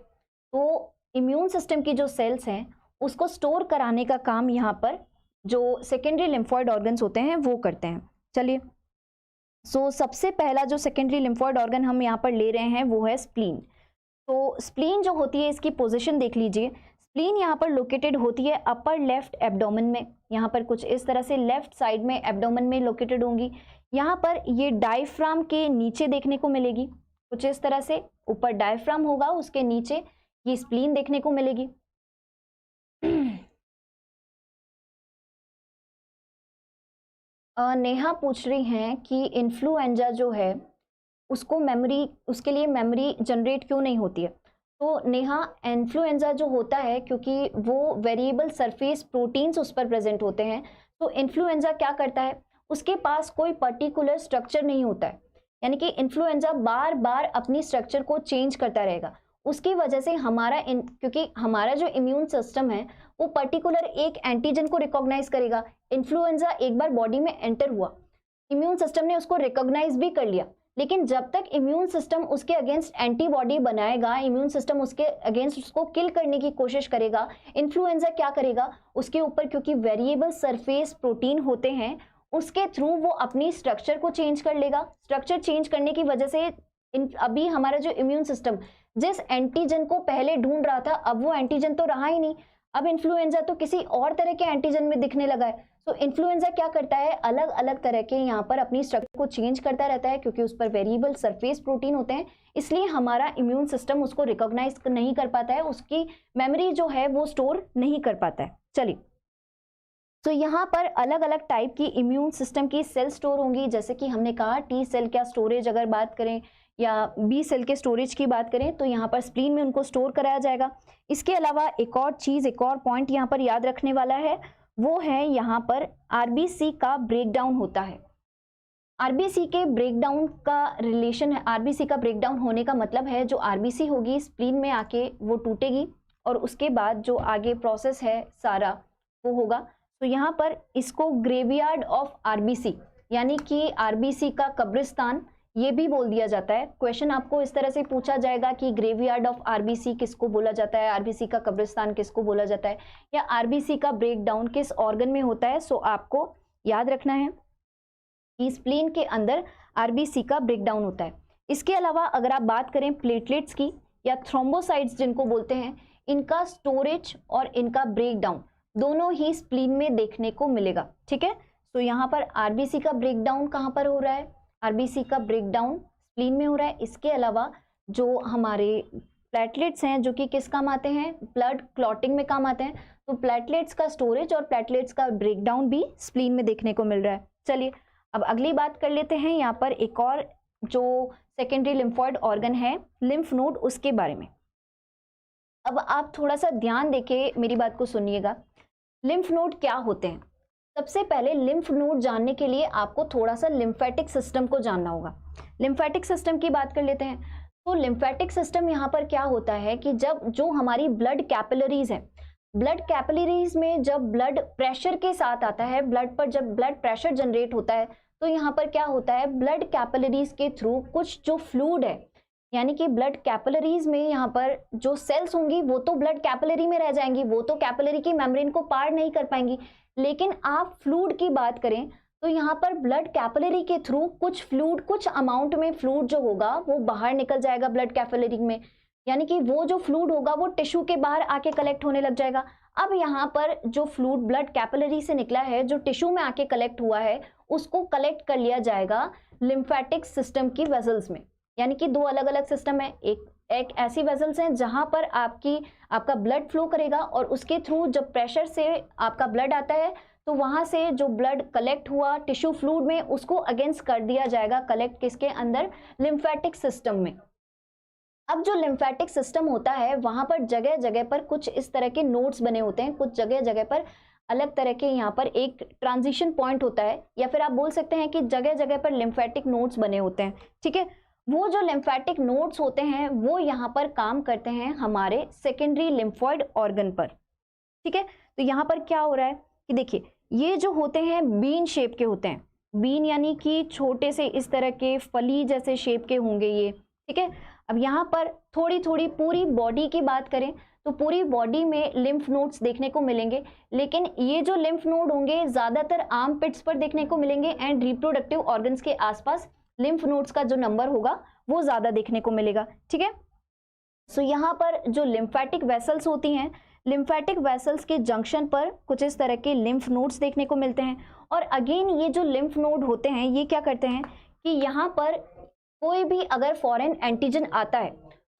तो इम्यून सिस्टम की जो सेल्स हैं उसको स्टोर कराने का काम यहाँ पर जो सेकेंडरी लिम्फॉइड ऑर्गन्स होते हैं वो करते हैं। चलिए, सबसे पहला जो सेकेंडरी लिम्फॉइड ऑर्गन हम यहाँ पर ले रहे हैं वो है स्प्लीन। तो स्प्लीन जो होती है इसकी पोजीशन देख लीजिए। स्प्लीन यहाँ पर लोकेटेड होती है अपर लेफ्ट एब्डोमेन में, यहाँ पर कुछ इस तरह से लेफ्ट साइड में एब्डोमेन में लोकेटेड होंगी। यहाँ पर ये डायफ्राम के नीचे देखने को मिलेगी, कुछ इस तरह से ऊपर डायफ्राम होगा, उसके नीचे ये स्प्लीन देखने को मिलेगी। नेहा पूछ रही हैं कि इन्फ्लुएंजा जो है उसको उसके लिए मेमोरी जनरेट क्यों नहीं होती है। तो नेहा, इन्फ्लुएंजा जो होता है क्योंकि वो वेरिएबल सरफेस प्रोटीन्स उस पर प्रेजेंट होते हैं, तो इन्फ्लुएंजा क्या करता है, उसके पास कोई पर्टिकुलर स्ट्रक्चर नहीं होता है, यानी कि इन्फ्लुएंजा बार बार अपनी स्ट्रक्चर को चेंज करता रहेगा। उसकी वजह से क्योंकि हमारा जो इम्यून सिस्टम है वो पर्टिकुलर एक एंटीजन को रिकॉग्नाइज करेगा। इन्फ्लुएंजा एक बार बॉडी में एंटर हुआ, इम्यून सिस्टम ने उसको रिकॉग्नाइज भी कर लिया, लेकिन जब तक इम्यून सिस्टम उसके अगेंस्ट एंटीबॉडी बनाएगा, इम्यून सिस्टम उसके अगेंस्ट उसको किल करने की कोशिश करेगा, इन्फ्लुएंजा क्या करेगा, उसके ऊपर क्योंकि वेरिएबल सरफेस प्रोटीन होते हैं उसके थ्रू वो अपनी स्ट्रक्चर को चेंज कर लेगा। स्ट्रक्चर चेंज करने की वजह से अभी हमारा जो इम्यून सिस्टम जिस एंटीजन को पहले ढूंढ रहा था, अब वो एंटीजन तो रहा ही नहीं, अब इन्फ्लुएंजा तो किसी और तरह के एंटीजन में दिखने लगा है। तो इन्फ्लुएंजा क्या करता है, अलग अलग तरह के यहाँ पर अपनी स्ट्रक्चर को चेंज करता रहता है, क्योंकि उस पर वेरिएबल सरफेस प्रोटीन होते हैं, इसलिए हमारा इम्यून सिस्टम उसको रिकॉग्नाइज नहीं कर पाता है, उसकी मेमोरी जो है वो स्टोर नहीं कर पाता है। चलिए, तो यहाँ पर अलग अलग टाइप की इम्यून सिस्टम की सेल स्टोर होंगी, जैसे कि हमने कहा टी सेल का स्टोरेज अगर बात करें या बी सेल के स्टोरेज की बात करें तो यहाँ पर स्प्लीन में उनको स्टोर कराया जाएगा। इसके अलावा एक और चीज, एक और पॉइंट यहाँ पर याद रखने वाला है, वो है यहाँ पर आरबीसी का ब्रेकडाउन होता है। आरबीसी के ब्रेकडाउन का रिलेशन है, आरबीसी का ब्रेकडाउन होने का मतलब है जो आरबीसी होगी स्प्लीन में आके वो टूटेगी और उसके बाद जो आगे प्रोसेस है सारा वो होगा। तो यहाँ पर इसको ग्रेवयार्ड ऑफ आरबीसी यानी कि आरबीसी का कब्रिस्तान ये भी बोल दिया जाता है। क्वेश्चन आपको इस तरह से पूछा जाएगा कि ग्रेवयार्ड ऑफ आरबीसी किसको बोला जाता है, आरबीसी का कब्रिस्तान किसको बोला जाता है, या आरबीसी का ब्रेकडाउन किस ऑर्गन में होता है। सो आपको याद रखना है कि स्प्लीन के अंदर आरबीसी का ब्रेकडाउन होता है। इसके अलावा अगर आप बात करें प्लेटलेट्स की या थ्रोम्बोसाइट्स जिनको बोलते हैं, इनका स्टोरेज और इनका ब्रेकडाउन दोनों ही स्प्लीन में देखने को मिलेगा। ठीक है, तो यहाँ पर आरबीसी का ब्रेकडाउन कहाँ पर हो रहा है, आरबीसी का ब्रेकडाउन स्प्लीन में हो रहा है। इसके अलावा जो हमारे प्लेटलेट्स हैं जो कि किस काम आते हैं, ब्लड क्लॉटिंग में काम आते हैं, तो प्लेटलेट्स का स्टोरेज और प्लेटलेट्स का ब्रेकडाउन भी स्प्लीन में देखने को मिल रहा है। चलिए अब अगली बात कर लेते हैं, यहाँ पर एक और जो सेकेंडरी लिम्फॉइड ऑर्गन है लिम्फ नोड, उसके बारे में। अब आप थोड़ा सा ध्यान देके मेरी बात को सुनिएगा। लिम्फ नोड क्या होते हैं, सबसे पहले लिम्फ नोड जानने के लिए आपको थोड़ा सा लिम्फेटिक सिस्टम को जानना होगा। लिम्फेटिक सिस्टम की बात कर लेते हैं। तो लिम्फेटिक सिस्टम यहाँ पर क्या होता है कि जब जो हमारी ब्लड कैपिलरीज है, ब्लड कैपिलरीज में जब ब्लड प्रेशर के साथ आता है, ब्लड पर जब ब्लड प्रेशर जनरेट होता है तो यहाँ पर क्या होता है, ब्लड कैपिलरीज के थ्रू कुछ जो फ्लूइड है, यानी कि ब्लड कैपिलरीज में यहाँ पर जो सेल्स होंगी वो तो ब्लड कैपिलरी में रह जाएंगी, वो तो कैपिलरी की मेम्ब्रेन को पार नहीं कर पाएंगी। लेकिन आप फ्लूइड की बात करें तो यहाँ पर ब्लड कैपिलरी के थ्रू कुछ फ्लूइड, कुछ अमाउंट में फ्लूइड जो होगा वो बाहर निकल जाएगा ब्लड कैपिलरी में, यानी कि वो जो फ्लूइड होगा वो टिश्यू के बाहर आके कलेक्ट होने लग जाएगा। अब यहाँ पर जो फ्लूइड ब्लड कैपिलरी से निकला है, जो टिश्यू में आके कलेक्ट हुआ है, उसको कलेक्ट कर लिया जाएगा लिम्फेटिक सिस्टम की वेसल्स में। यानी कि दो अलग अलग सिस्टम है, एक ऐसी वेसल्स हैं जहां पर आपका ब्लड फ्लो करेगा और उसके थ्रू जब प्रेशर से आपका ब्लड आता है तो वहां से जो ब्लड कलेक्ट हुआ टिश्यू फ्लूइड में उसको अगेंस्ट कर दिया जाएगा कलेक्ट किसके अंदर, लिम्फेटिक सिस्टम में। अब जो लिम्फेटिक सिस्टम होता है वहां पर जगह जगह पर कुछ इस तरह के नोड्स बने होते हैं, कुछ जगह जगह पर अलग तरह के यहाँ पर एक ट्रांजिशन पॉइंट होता है, या फिर आप बोल सकते हैं कि जगह जगह पर लिम्फेटिक नोड्स बने होते हैं। ठीक है, वो जो लिम्फेटिक नोड्स होते हैं वो यहाँ पर काम करते हैं हमारे सेकेंडरी लिम्फॉइड ऑर्गन पर। ठीक है, तो यहाँ पर क्या हो रहा है कि देखिए ये जो होते हैं बीन शेप के होते हैं, बीन यानी कि छोटे से इस तरह के फली जैसे शेप के होंगे ये। ठीक है, अब यहाँ पर थोड़ी थोड़ी पूरी बॉडी की बात करें तो पूरी बॉडी में लिम्फ नोड्स देखने को मिलेंगे, लेकिन ये जो लिम्फ नोड होंगे ज्यादातर आर्म पिट्स पर देखने को मिलेंगे एंड रिप्रोडक्टिव ऑर्गन्स के आसपास लिम्फ नोड्स का जो नंबर होगा वो ज्यादा देखने को मिलेगा। ठीक है, सो यहाँ पर जो लिम्फेटिक वेसल्स होती हैं, लिम्फेटिक वेसल्स के जंक्शन पर कुछ इस तरह के लिम्फ नोड्स देखने को मिलते हैं। और अगेन ये जो लिम्फ नोड होते हैं ये क्या करते हैं कि यहाँ पर कोई भी अगर फॉरेन एंटीजन आता है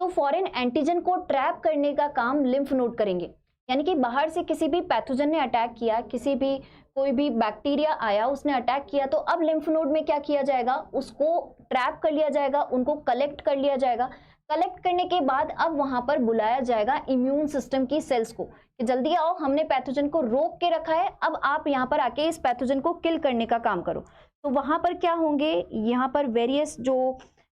तो फॉरेन एंटीजन को ट्रैप करने का काम लिम्फ नोड करेंगे। यानी कि बाहर से किसी भी पैथोजन ने अटैक किया, कोई भी बैक्टीरिया आया उसने अटैक किया, तो अब लिम्फ नोड में क्या किया जाएगा, उसको ट्रैप कर लिया जाएगा, उनको कलेक्ट कर लिया जाएगा। कलेक्ट करने के बाद अब वहां पर बुलाया जाएगा इम्यून सिस्टम की सेल्स को कि जल्दी आओ, हमने पैथोजन को रोक के रखा है, अब आप यहाँ पर आके इस पैथोजन को किल करने का काम करो। तो वहां पर क्या होंगे, यहाँ पर वेरियस जो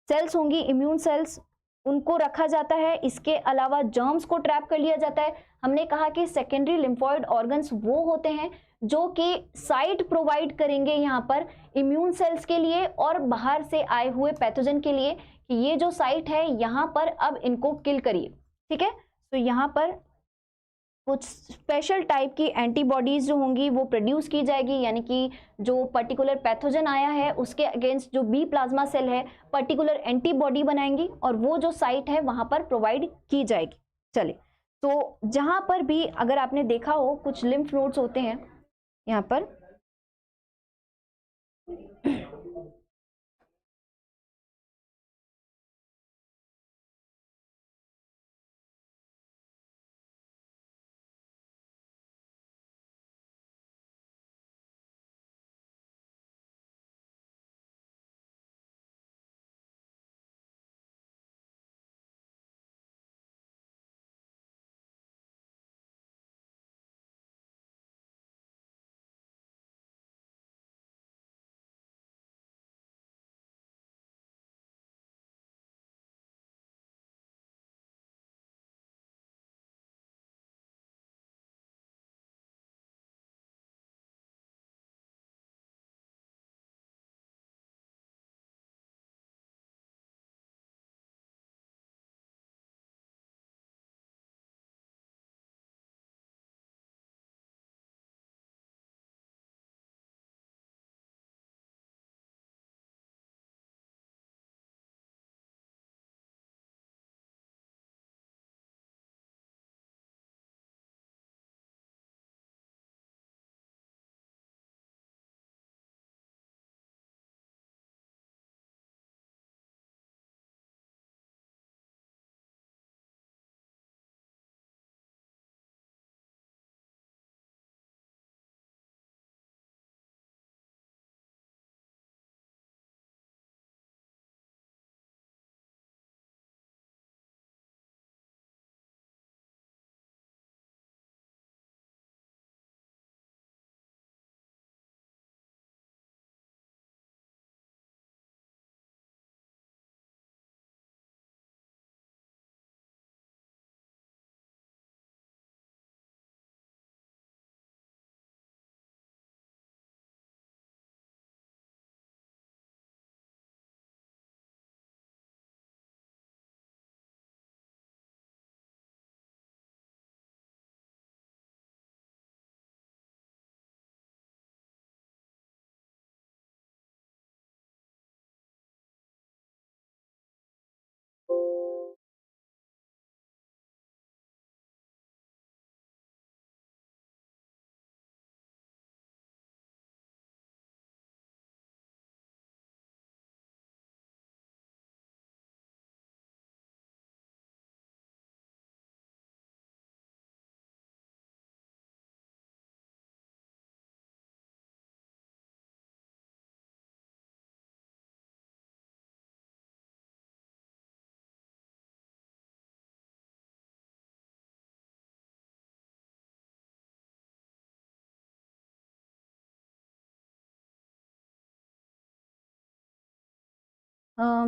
सेल्स होंगी, इम्यून सेल्स, उनको रखा जाता है। इसके अलावा जर्म्स को ट्रैप कर लिया जाता है। हमने कहा कि सेकेंडरी लिम्फॉइड ऑर्गन्स वो होते हैं जो कि साइट प्रोवाइड करेंगे यहाँ पर इम्यून सेल्स के लिए और बाहर से आए हुए पैथोजन के लिए कि ये जो साइट है यहाँ पर अब इनको किल करिए। ठीक है, तो यहाँ पर कुछ स्पेशल टाइप की एंटीबॉडीज जो होंगी वो प्रोड्यूस की जाएगी, यानी कि जो पर्टिकुलर पैथोजन आया है उसके अगेंस्ट जो बी प्लाज्मा सेल है पर्टिकुलर एंटीबॉडी बनाएंगी और वो जो साइट है वहां पर प्रोवाइड की जाएगी। चलिए, तो जहां पर भी अगर आपने देखा हो कुछ लिम्फ नोड्स होते हैं यहाँ पर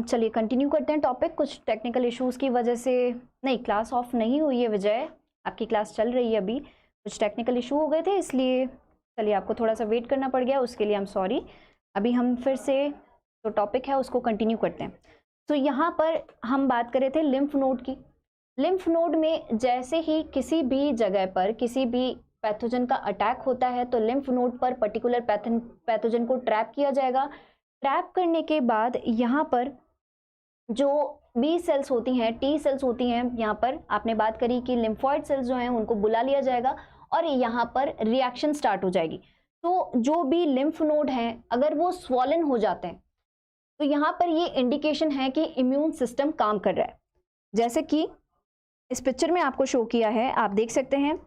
चलिए कंटिन्यू करते हैं टॉपिक। कुछ टेक्निकल इश्यूज़ की वजह से, नहीं क्लास ऑफ नहीं हुई है विजय, आपकी क्लास चल रही है अभी, कुछ टेक्निकल इशू हो गए थे इसलिए चलिए आपको थोड़ा सा वेट करना पड़ गया, उसके लिए आई एम सॉरी। अभी हम फिर से जो टॉपिक है उसको कंटिन्यू करते हैं। तो यहाँ पर हम बात कर रहे थे लिम्फ नोड की। लिम्फ नोड में जैसे ही किसी भी जगह पर किसी भी पैथोजन का अटैक होता है तो लिम्फ नोड पर पर्टिकुलर पैथोजन को ट्रैप किया जाएगा। ट्रैप करने के बाद यहाँ पर जो बी सेल्स होती हैं, टी सेल्स होती हैं, यहाँ पर आपने बात करी कि लिम्फॉइड सेल्स जो हैं उनको बुला लिया जाएगा और यहाँ पर रिएक्शन स्टार्ट हो जाएगी। तो जो भी लिम्फ नोड हैं अगर वो स्वॉलन हो जाते हैं तो यहाँ पर ये इंडिकेशन है कि इम्यून सिस्टम काम कर रहा है। जैसे कि इस पिक्चर में आपको शो किया है, आप देख सकते हैं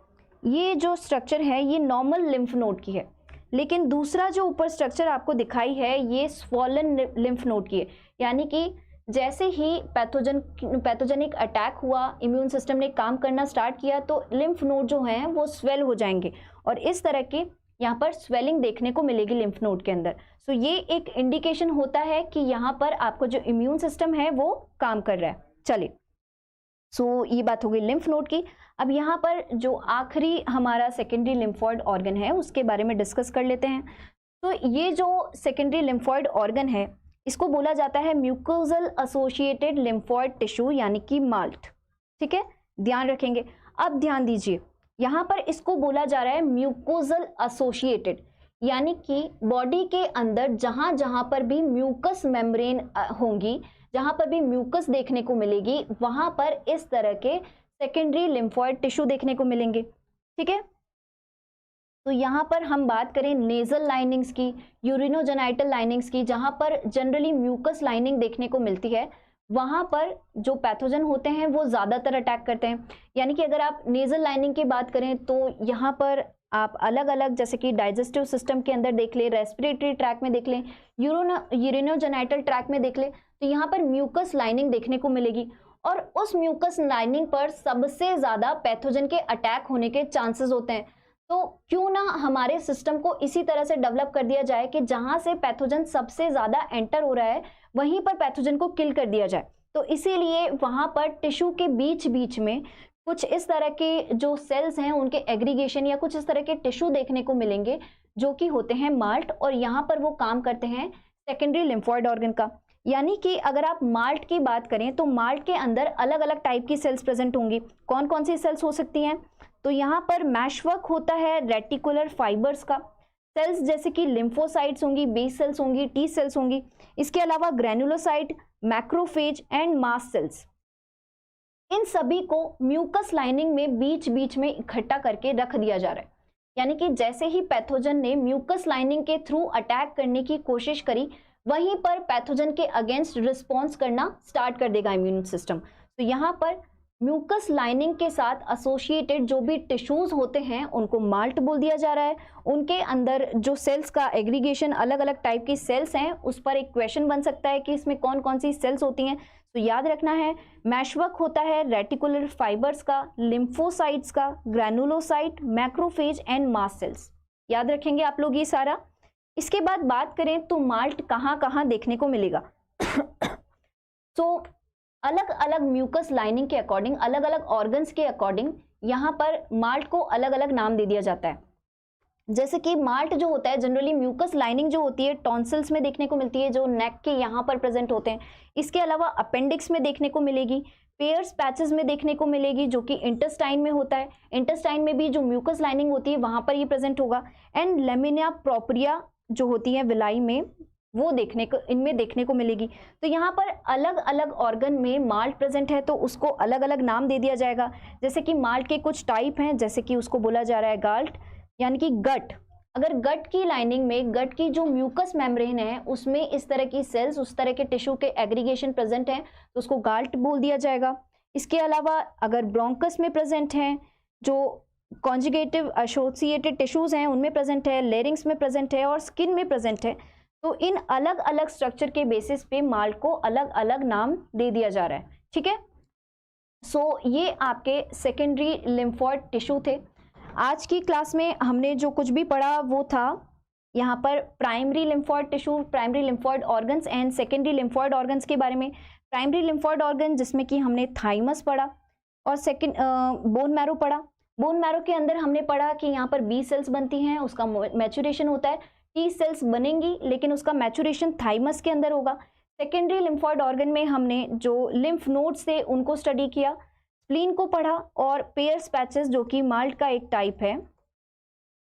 ये जो स्ट्रक्चर है ये नॉर्मल लिम्फ नोड की है, लेकिन दूसरा जो ऊपर स्ट्रक्चर आपको दिखाई है ये स्वॉलन लिम्फ नोड की है। यानी कि जैसे ही पैथोजेनिक अटैक हुआ, इम्यून सिस्टम ने काम करना स्टार्ट किया तो लिम्फ नोड जो हैं वो स्वेल हो जाएंगे और इस तरह के यहाँ पर स्वेलिंग देखने को मिलेगी लिम्फ नोड के अंदर। सो ये एक इंडिकेशन होता है कि यहाँ पर आपको जो इम्यून सिस्टम है वो काम कर रहा है। चलिए, सो ये बात हो गई लिम्फ नोड की। अब यहाँ पर जो आखिरी हमारा सेकेंडरी लिम्फॉइड ऑर्गन है उसके बारे में डिस्कस कर लेते हैं। तो ये जो सेकेंडरी लिम्फॉइड ऑर्गन है इसको बोला जाता है म्यूकोजल एसोसिएटेड लिम्फॉइड टिश्यू यानी कि माल्ट। ठीक है, ध्यान रखेंगे। अब ध्यान दीजिए, यहाँ पर इसको बोला जा रहा है म्यूकोजल एसोसिएटेड, यानी कि बॉडी के अंदर जहां जहां पर भी म्यूकस मेम्ब्रेन होंगी, जहां पर भी म्यूकस देखने को मिलेगी वहां पर इस तरह के सेकेंडरी लिम्फॉइड टिश्यू देखने को मिलेंगे। ठीक है, तो यहाँ पर हम बात करें नेजल लाइनिंग्स की, यूरिनोजेनाइटल लाइनिंग्स की, जहां पर जनरली म्यूकस लाइनिंग देखने को मिलती है वहां पर जो पैथोजन होते हैं वो ज्यादातर अटैक करते हैं। यानी कि अगर आप नेजल लाइनिंग की बात करें तो यहाँ पर आप अलग अलग जैसे कि डाइजेस्टिव सिस्टम के अंदर देख लें, रेस्पिरेटरी ट्रैक में देख लें, यूरिनोजेनाइटल ट्रैक में देख लें, तो यहाँ पर म्यूकस लाइनिंग देखने को मिलेगी और उस म्यूकस लाइनिंग पर सबसे ज्यादा पैथोजन के अटैक होने के चांसेस होते हैं। तो क्यों ना हमारे सिस्टम को इसी तरह से डेवलप कर दिया जाए कि जहां से पैथोजन सबसे ज्यादा एंटर हो रहा है वहीं पर पैथोजन को किल कर दिया जाए। तो इसीलिए वहां पर टिश्यू के बीच बीच में कुछ इस तरह के जो सेल्स हैं उनके एग्रीगेशन या कुछ इस तरह के टिश्यू देखने को मिलेंगे जो कि होते हैं माल्ट, और यहाँ पर वो काम करते हैं सेकेंडरी लिम्फॉइड ऑर्गन का। यानी कि अगर आप माल्ट की बात करें तो माल्ट के अंदर अलग अलग टाइप की सेल्स प्रेजेंट होंगी। कौन कौन सी सेल्स हो सकती हैं? तो यहाँ पर मैशवर्क होता है रेटिकुलर फाइबर्स का, सेल्स जैसे कि लिम्फोसाइट्स होंगी, बेस सेल्स होंगी, टी सेल्स होंगी, इसके अलावा granulocyte, macrophage and mast cells. इन सभी को म्यूकस लाइनिंग में बीच बीच में इकट्ठा करके रख दिया जा रहा है। यानी कि जैसे ही पैथोजन ने म्यूकस लाइनिंग के थ्रू अटैक करने की कोशिश करी वहीं पर पैथोजन के अगेंस्ट रिस्पॉन्स करना स्टार्ट कर देगा इम्यून सिस्टम। तो यहाँ पर म्यूकस लाइनिंग के साथ एसोसिएटेड जो भी टिश्यूज होते हैं उनको माल्ट बोल दिया जा रहा है। उनके अंदर जो सेल्स का एग्रीगेशन, अलग अलग टाइप की सेल्स हैं, उस पर एक क्वेश्चन बन सकता है कि इसमें कौन कौन सी सेल्स होती हैं। तो याद रखना है, मैशवर्क होता है रेटिकुलर फाइबर्स का, लिम्फोसाइट्स का, granulocyte, macrophage and mast cells. याद रखेंगे आप लोग ये सारा। इसके बाद बात करें तो माल्ट कहाँ कहाँ देखने को मिलेगा। तो अलग अलग म्यूकस लाइनिंग के अकॉर्डिंग, अलग अलग ऑर्गन्स के अकॉर्डिंग यहाँ पर माल्ट को अलग अलग नाम दे दिया जाता है। जैसे कि माल्ट जो होता है जनरली म्यूकस लाइनिंग जो होती है टॉन्सिल्स में देखने को मिलती है, जो नेक के यहाँ पर प्रेजेंट होते हैं। इसके अलावा अपेंडिक्स में देखने को मिलेगी, पेयर्स पैचेस में देखने को मिलेगी जो कि इंटेस्टाइन में होता है। इंटेस्टाइन में भी जो म्यूकस लाइनिंग होती है वहां पर ये प्रेजेंट होगा। एंड लेमिनिया प्रोप्रिया जो होती है विलाई में, वो इनमें देखने को मिलेगी। तो यहाँ पर अलग अलग ऑर्गन में माल्ट प्रेजेंट है तो उसको अलग अलग नाम दे दिया जाएगा। जैसे कि माल्ट के कुछ टाइप हैं, जैसे कि उसको बोला जा रहा है गाल्ट यानी कि गट। अगर गट की लाइनिंग में, गट की जो म्यूकस मेम्ब्रेन है उसमें इस तरह की सेल्स, उस तरह के टिश्यू के एग्रीगेशन प्रेजेंट है तो उसको गाल्ट बोल दिया जाएगा। इसके अलावा अगर ब्रोंकस में प्रेजेंट हैं, जो कॉन्जुगेटिव एसोसिएटेड टिश्यूज हैं उनमें प्रेजेंट है, लेरिंग्स में प्रेजेंट है और स्किन में प्रेजेंट है, तो इन अलग अलग स्ट्रक्चर के बेसिस पे माल्ट को अलग अलग नाम दे दिया जा रहा है। ठीक है, सो ये आपके सेकेंडरी लिम्फॉइड टिश्यू थे। आज की क्लास में हमने जो कुछ भी पढ़ा वो था यहाँ पर primary lymphoid tissue, primary lymphoid organs and secondary lymphoid organs के बारे में। प्राइमरी लिम्फॉइड ऑर्गन जिसमें कि हमने थाइमस पढ़ा और सेकेंड बोन मैरो पढ़ा। बोन मैरो के अंदर हमने पढ़ा कि यहाँ पर बी सेल्स बनती हैं, उसका मैचुरेशन होता है, टी सेल्स बनेंगी लेकिन उसका मैचुरेशन थाइमस के अंदर होगा। सेकेंडरी लिम्फॉइड ऑर्गन में हमने जो लिम्फ नोड्स थे उनको स्टडी किया, स्प्लीन को पढ़ा और पेयर्स पैचेस जो कि माल्ट का एक टाइप है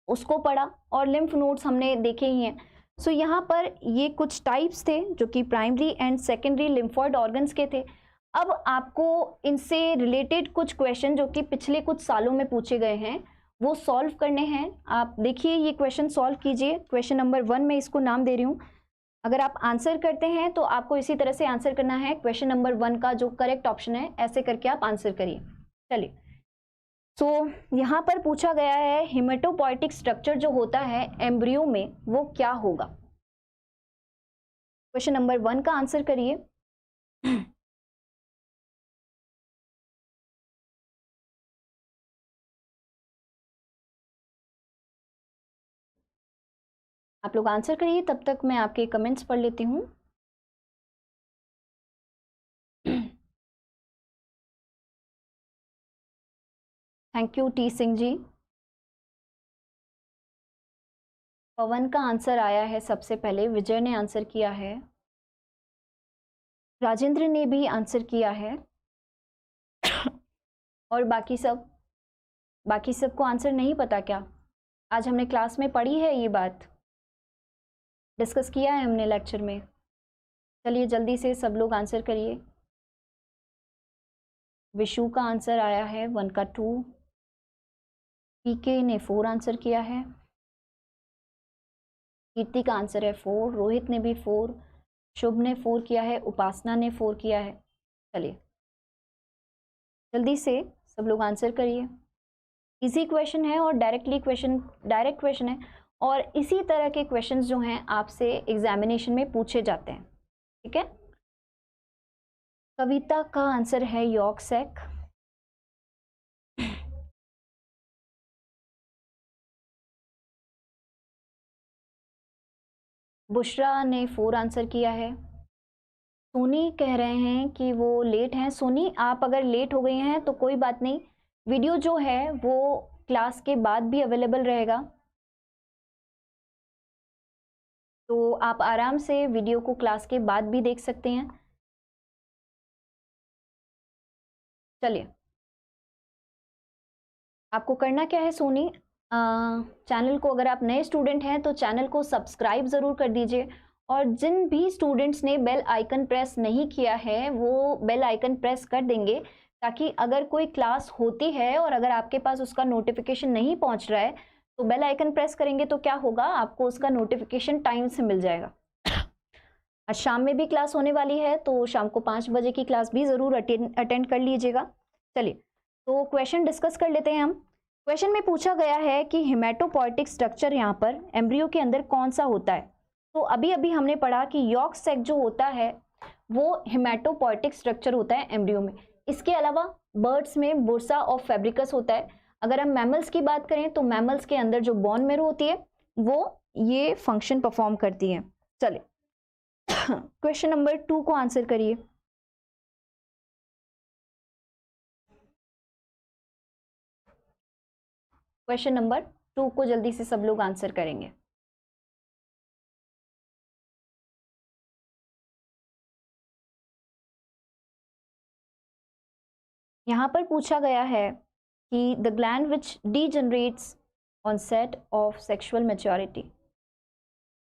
उसको पढ़ा और लिम्फ नोड्स हमने देखे ही हैं। सो यहाँ पर ये कुछ टाइप्स थे जो कि primary and secondary lymphoid organs के थे। अब आपको इनसे रिलेटेड कुछ क्वेश्चन जो कि पिछले कुछ सालों में पूछे गए हैं वो सॉल्व करने हैं। आप देखिए ये क्वेश्चन सॉल्व कीजिए। क्वेश्चन नंबर 1 में इसको नाम दे रही हूँ। अगर आप आंसर करते हैं तो आपको इसी तरह से आंसर करना है। क्वेश्चन नंबर 1 का जो करेक्ट ऑप्शन है ऐसे करके आप आंसर करिए। चलिए, तो यहाँ पर पूछा गया है हेमेटोपोइटिक स्ट्रक्चर जो होता है एम्ब्रियो में वो क्या होगा। क्वेश्चन नंबर 1 का आंसर करिए। आप लोग आंसर करिए, तब तक मैं आपके कमेंट्स पढ़ लेती हूँ। Thank U T Singh ji. पवन का आंसर आया है सबसे पहले, विजय ने आंसर किया है, राजेंद्र ने भी आंसर किया है और बाकी सबको आंसर नहीं पता क्या? आज हमने क्लास में पढ़ी है, ये बात डिस्कस किया है हमने लेक्चर में। चलिए जल्दी से सब लोग आंसर करिए। विशु का आंसर आया है 1 का 2, पीके ने 4 आंसर किया है, कीर्ति का आंसर है 4, रोहित ने भी 4, शुभ ने 4 किया है, उपासना ने 4 किया है। चलिए जल्दी से सब लोग आंसर करिए। इजी क्वेश्चन है और डायरेक्ट क्वेश्चन है और इसी तरह के क्वेश्चंस जो हैं आपसे एग्जामिनेशन में पूछे जाते हैं। ठीक है, कविता का आंसर है यॉर्क सैक। बुशरा ने 4 आंसर किया है। सोनी कह रहे हैं कि वो लेट हैं। सोनी आप अगर लेट हो गई हैं तो कोई बात नहीं, वीडियो जो है वो क्लास के बाद भी अवेलेबल रहेगा, तो आप आराम से वीडियो को क्लास के बाद भी देख सकते हैं। चलिए आपको करना क्या है सोनी, चैनल को, अगर आप नए स्टूडेंट हैं तो चैनल को सब्सक्राइब ज़रूर कर दीजिए और जिन भी स्टूडेंट्स ने बेल आइकन प्रेस नहीं किया है वो बेल आइकन प्रेस कर देंगे, ताकि अगर कोई क्लास होती है और अगर आपके पास उसका नोटिफिकेशन नहीं पहुंच रहा है तो बेल आइकन प्रेस करेंगे तो क्या होगा, आपको उसका नोटिफिकेशन टाइम से मिल जाएगा। आज शाम में भी क्लास होने वाली है तो शाम को 5 बजे की क्लास भी ज़रूर अटेंड कर लीजिएगा। चलिए तो क्वेश्चन डिस्कस कर लेते हैं हम। क्वेश्चन में पूछा गया है कि हेमेटोपोइटिक स्ट्रक्चर यहाँ पर एम्ब्रियो के अंदर कौन सा होता है। तो अभी अभी हमने पढ़ा कि यॉर्क सैक जो होता है वो हेमेटोपोइटिक स्ट्रक्चर होता है एम्ब्रियो में। इसके अलावा बर्ड्स में बुर्सा और फैब्रिकस होता है। अगर हम मैमल्स की बात करें तो मैमल्स के अंदर जो बोन मैरो होती है वो ये फंक्शन परफॉर्म करती है। चलिए क्वेश्चन नंबर 2 को आंसर करिए। क्वेश्चन नंबर 2 को जल्दी से सब लोग आंसर करेंगे। यहाँ पर पूछा गया है कि the gland which degenerates onset of sexual maturity,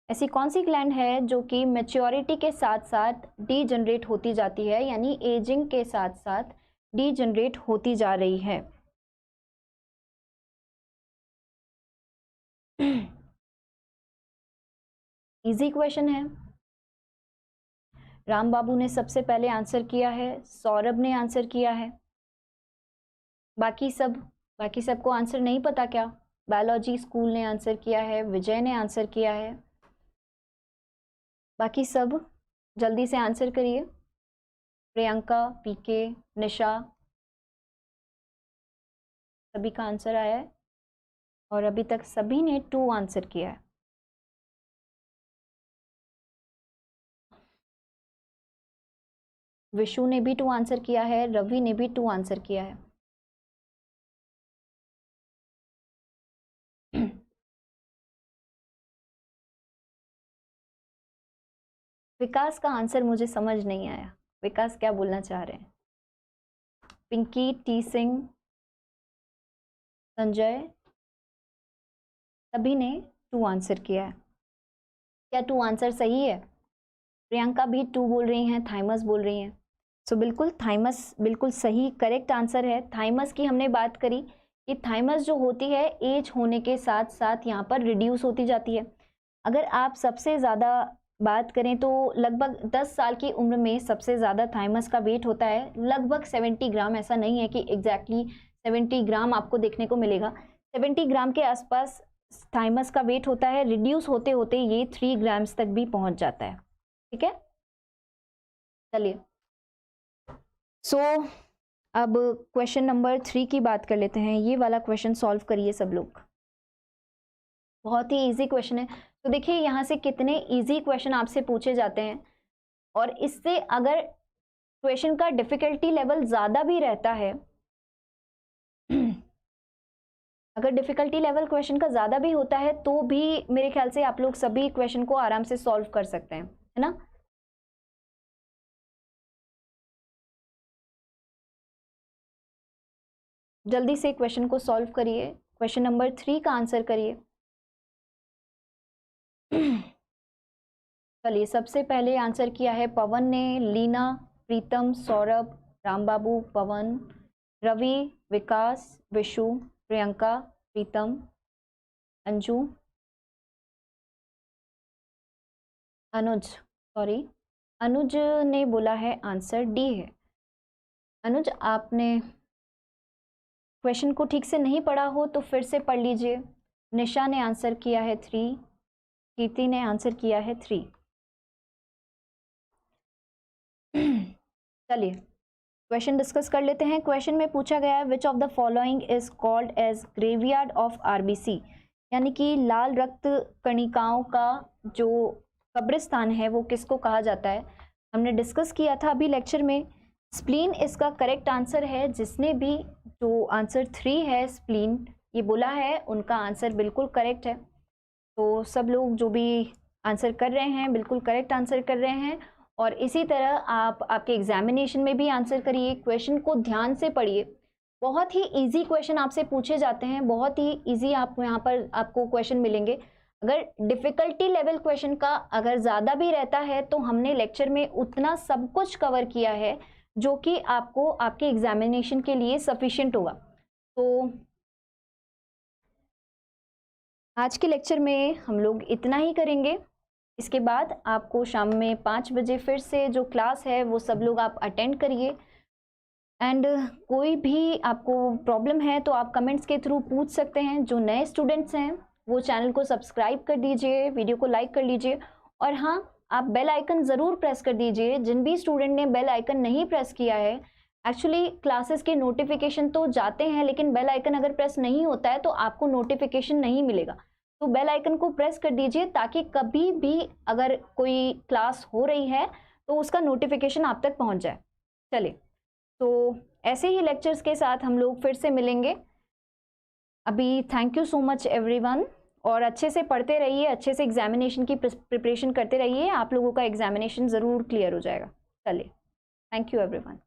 ऐसी कौन सी ग्लैंड है जो कि मैच्योरिटी के साथ साथ डीजनरेट होती जाती है, यानी एजिंग के साथ साथ डीजनरेट होती जा रही है। इजी क्वेश्चन है। राम बाबू ने सबसे पहले आंसर किया है, सौरभ ने आंसर किया है, बाकी सबको आंसर नहीं पता क्या? बायोलॉजी स्कूल ने आंसर किया है, विजय ने आंसर किया है, बाकी सब जल्दी से आंसर करिए। प्रियंका, पीके, निशा, सभी का आंसर आया है और अभी तक सभी ने 2 आंसर किया है। विशु ने भी 2 आंसर किया है, रवि ने भी 2 आंसर किया है। विकास का आंसर मुझे समझ नहीं आया, विकास क्या बोलना चाह रहे हैं? पिंकी, टी सिंह, संजय, सभी ने 2 आंसर किया है। क्या 2 आंसर सही है? प्रियंका भी 2 बोल रही हैं, थाइमस बोल रही हैं। सो बिल्कुल थाइमस बिल्कुल सही करेक्ट आंसर है। थाइमस की हमने बात करी कि थाइमस जो होती है एज होने के साथ साथ यहाँ पर रिड्यूस होती जाती है। अगर आप सबसे ज़्यादा बात करें तो लगभग 10 साल की उम्र में सबसे ज़्यादा थाइमस का वेट होता है लगभग 70 ग्राम। ऐसा नहीं है कि एग्जैक्टली 70 ग्राम आपको देखने को मिलेगा, 70 ग्राम के आसपास थाइमस का वेट होता है। रिड्यूस होते होते ये 3 ग्राम्स तक भी पहुंच जाता है। ठीक है, चलिए सो अब क्वेश्चन नंबर 3 की बात कर लेते हैं। ये वाला क्वेश्चन सॉल्व करिए सब लोग, बहुत ही इजी क्वेश्चन है। तो देखिए यहाँ से कितने इजी क्वेश्चन आपसे पूछे जाते हैं, और इससे अगर क्वेश्चन का डिफिकल्टी लेवल ज़्यादा भी रहता है अगर डिफिकल्टी लेवल क्वेश्चन का ज़्यादा भी होता है तो भी मेरे ख्याल से आप लोग सभी क्वेश्चन को आराम से सॉल्व कर सकते हैं, है ना। जल्दी से क्वेश्चन को सॉल्व करिए, क्वेश्चन नंबर 3 का आंसर करिए। चलिए सबसे पहले आंसर किया है पवन ने, लीना, प्रीतम, सौरभ, रामबाबू, पवन, रवि, विकास, विशु, प्रियंका, प्रीतम, अंजू, अनुज ने बोला है आंसर डी है। अनुज आपने क्वेश्चन को ठीक से नहीं पढ़ा हो तो फिर से पढ़ लीजिए। निशा ने आंसर किया है 3, कीर्ति ने आंसर किया है 3। चलिए क्वेश्चन डिस्कस कर लेते हैं। क्वेश्चन में पूछा गया है which of the following is called as graveyard of RBC, यानी कि लाल रक्त कणिकाओं का जो कब्रिस्तान है वो किसको कहा जाता है। हमने डिस्कस किया था अभी लेक्चर में। स्प्लीन इसका करेक्ट आंसर है। जिसने भी जो आंसर 3 है स्प्लीन ये बोला है उनका आंसर बिल्कुल करेक्ट है। तो सब लोग जो भी आंसर कर रहे हैं बिल्कुल करेक्ट आंसर कर रहे हैं। और इसी तरह आप आपके एग्जामिनेशन में भी आंसर करिए, क्वेश्चन को ध्यान से पढ़िए। बहुत ही इजी क्वेश्चन आपसे पूछे जाते हैं, बहुत ही इजी आप यहाँ पर आपको क्वेश्चन मिलेंगे। अगर डिफिकल्टी लेवल क्वेश्चन का अगर ज़्यादा भी रहता है तो हमने लेक्चर में उतना सब कुछ कवर किया है जो कि आपको आपके एग्जामिनेशन के लिए सफिशिएंट होगा। तो आज के लेक्चर में हम लोग इतना ही करेंगे। इसके बाद आपको शाम में 5 बजे फिर से जो क्लास है वो सब लोग आप अटेंड करिए। एंड कोई भी आपको प्रॉब्लम है तो आप कमेंट्स के थ्रू पूछ सकते हैं। जो नए स्टूडेंट्स हैं वो चैनल को सब्सक्राइब कर दीजिए, वीडियो को लाइक कर लीजिए, और हाँ आप बेल आइकन ज़रूर प्रेस कर दीजिए। जिन भी स्टूडेंट ने बेल आइकन नहीं प्रेस किया है, एक्चुअली क्लासेस के नोटिफिकेशन तो जाते हैं लेकिन बेल आइकन अगर प्रेस नहीं होता है तो आपको नोटिफिकेशन नहीं मिलेगा। तो बेल आइकन को प्रेस कर दीजिए ताकि कभी भी अगर कोई क्लास हो रही है तो उसका नोटिफिकेशन आप तक पहुंच जाए। चलिए तो ऐसे ही लेक्चर्स के साथ हम लोग फिर से मिलेंगे। अभी thank you so much everyone, और अच्छे से पढ़ते रहिए, अच्छे से एग्जामिनेशन की प्रिपरेशन करते रहिए। आप लोगों का एग्जामिनेशन ज़रूर क्लियर हो जाएगा। चलिए थैंक यू एवरीवन।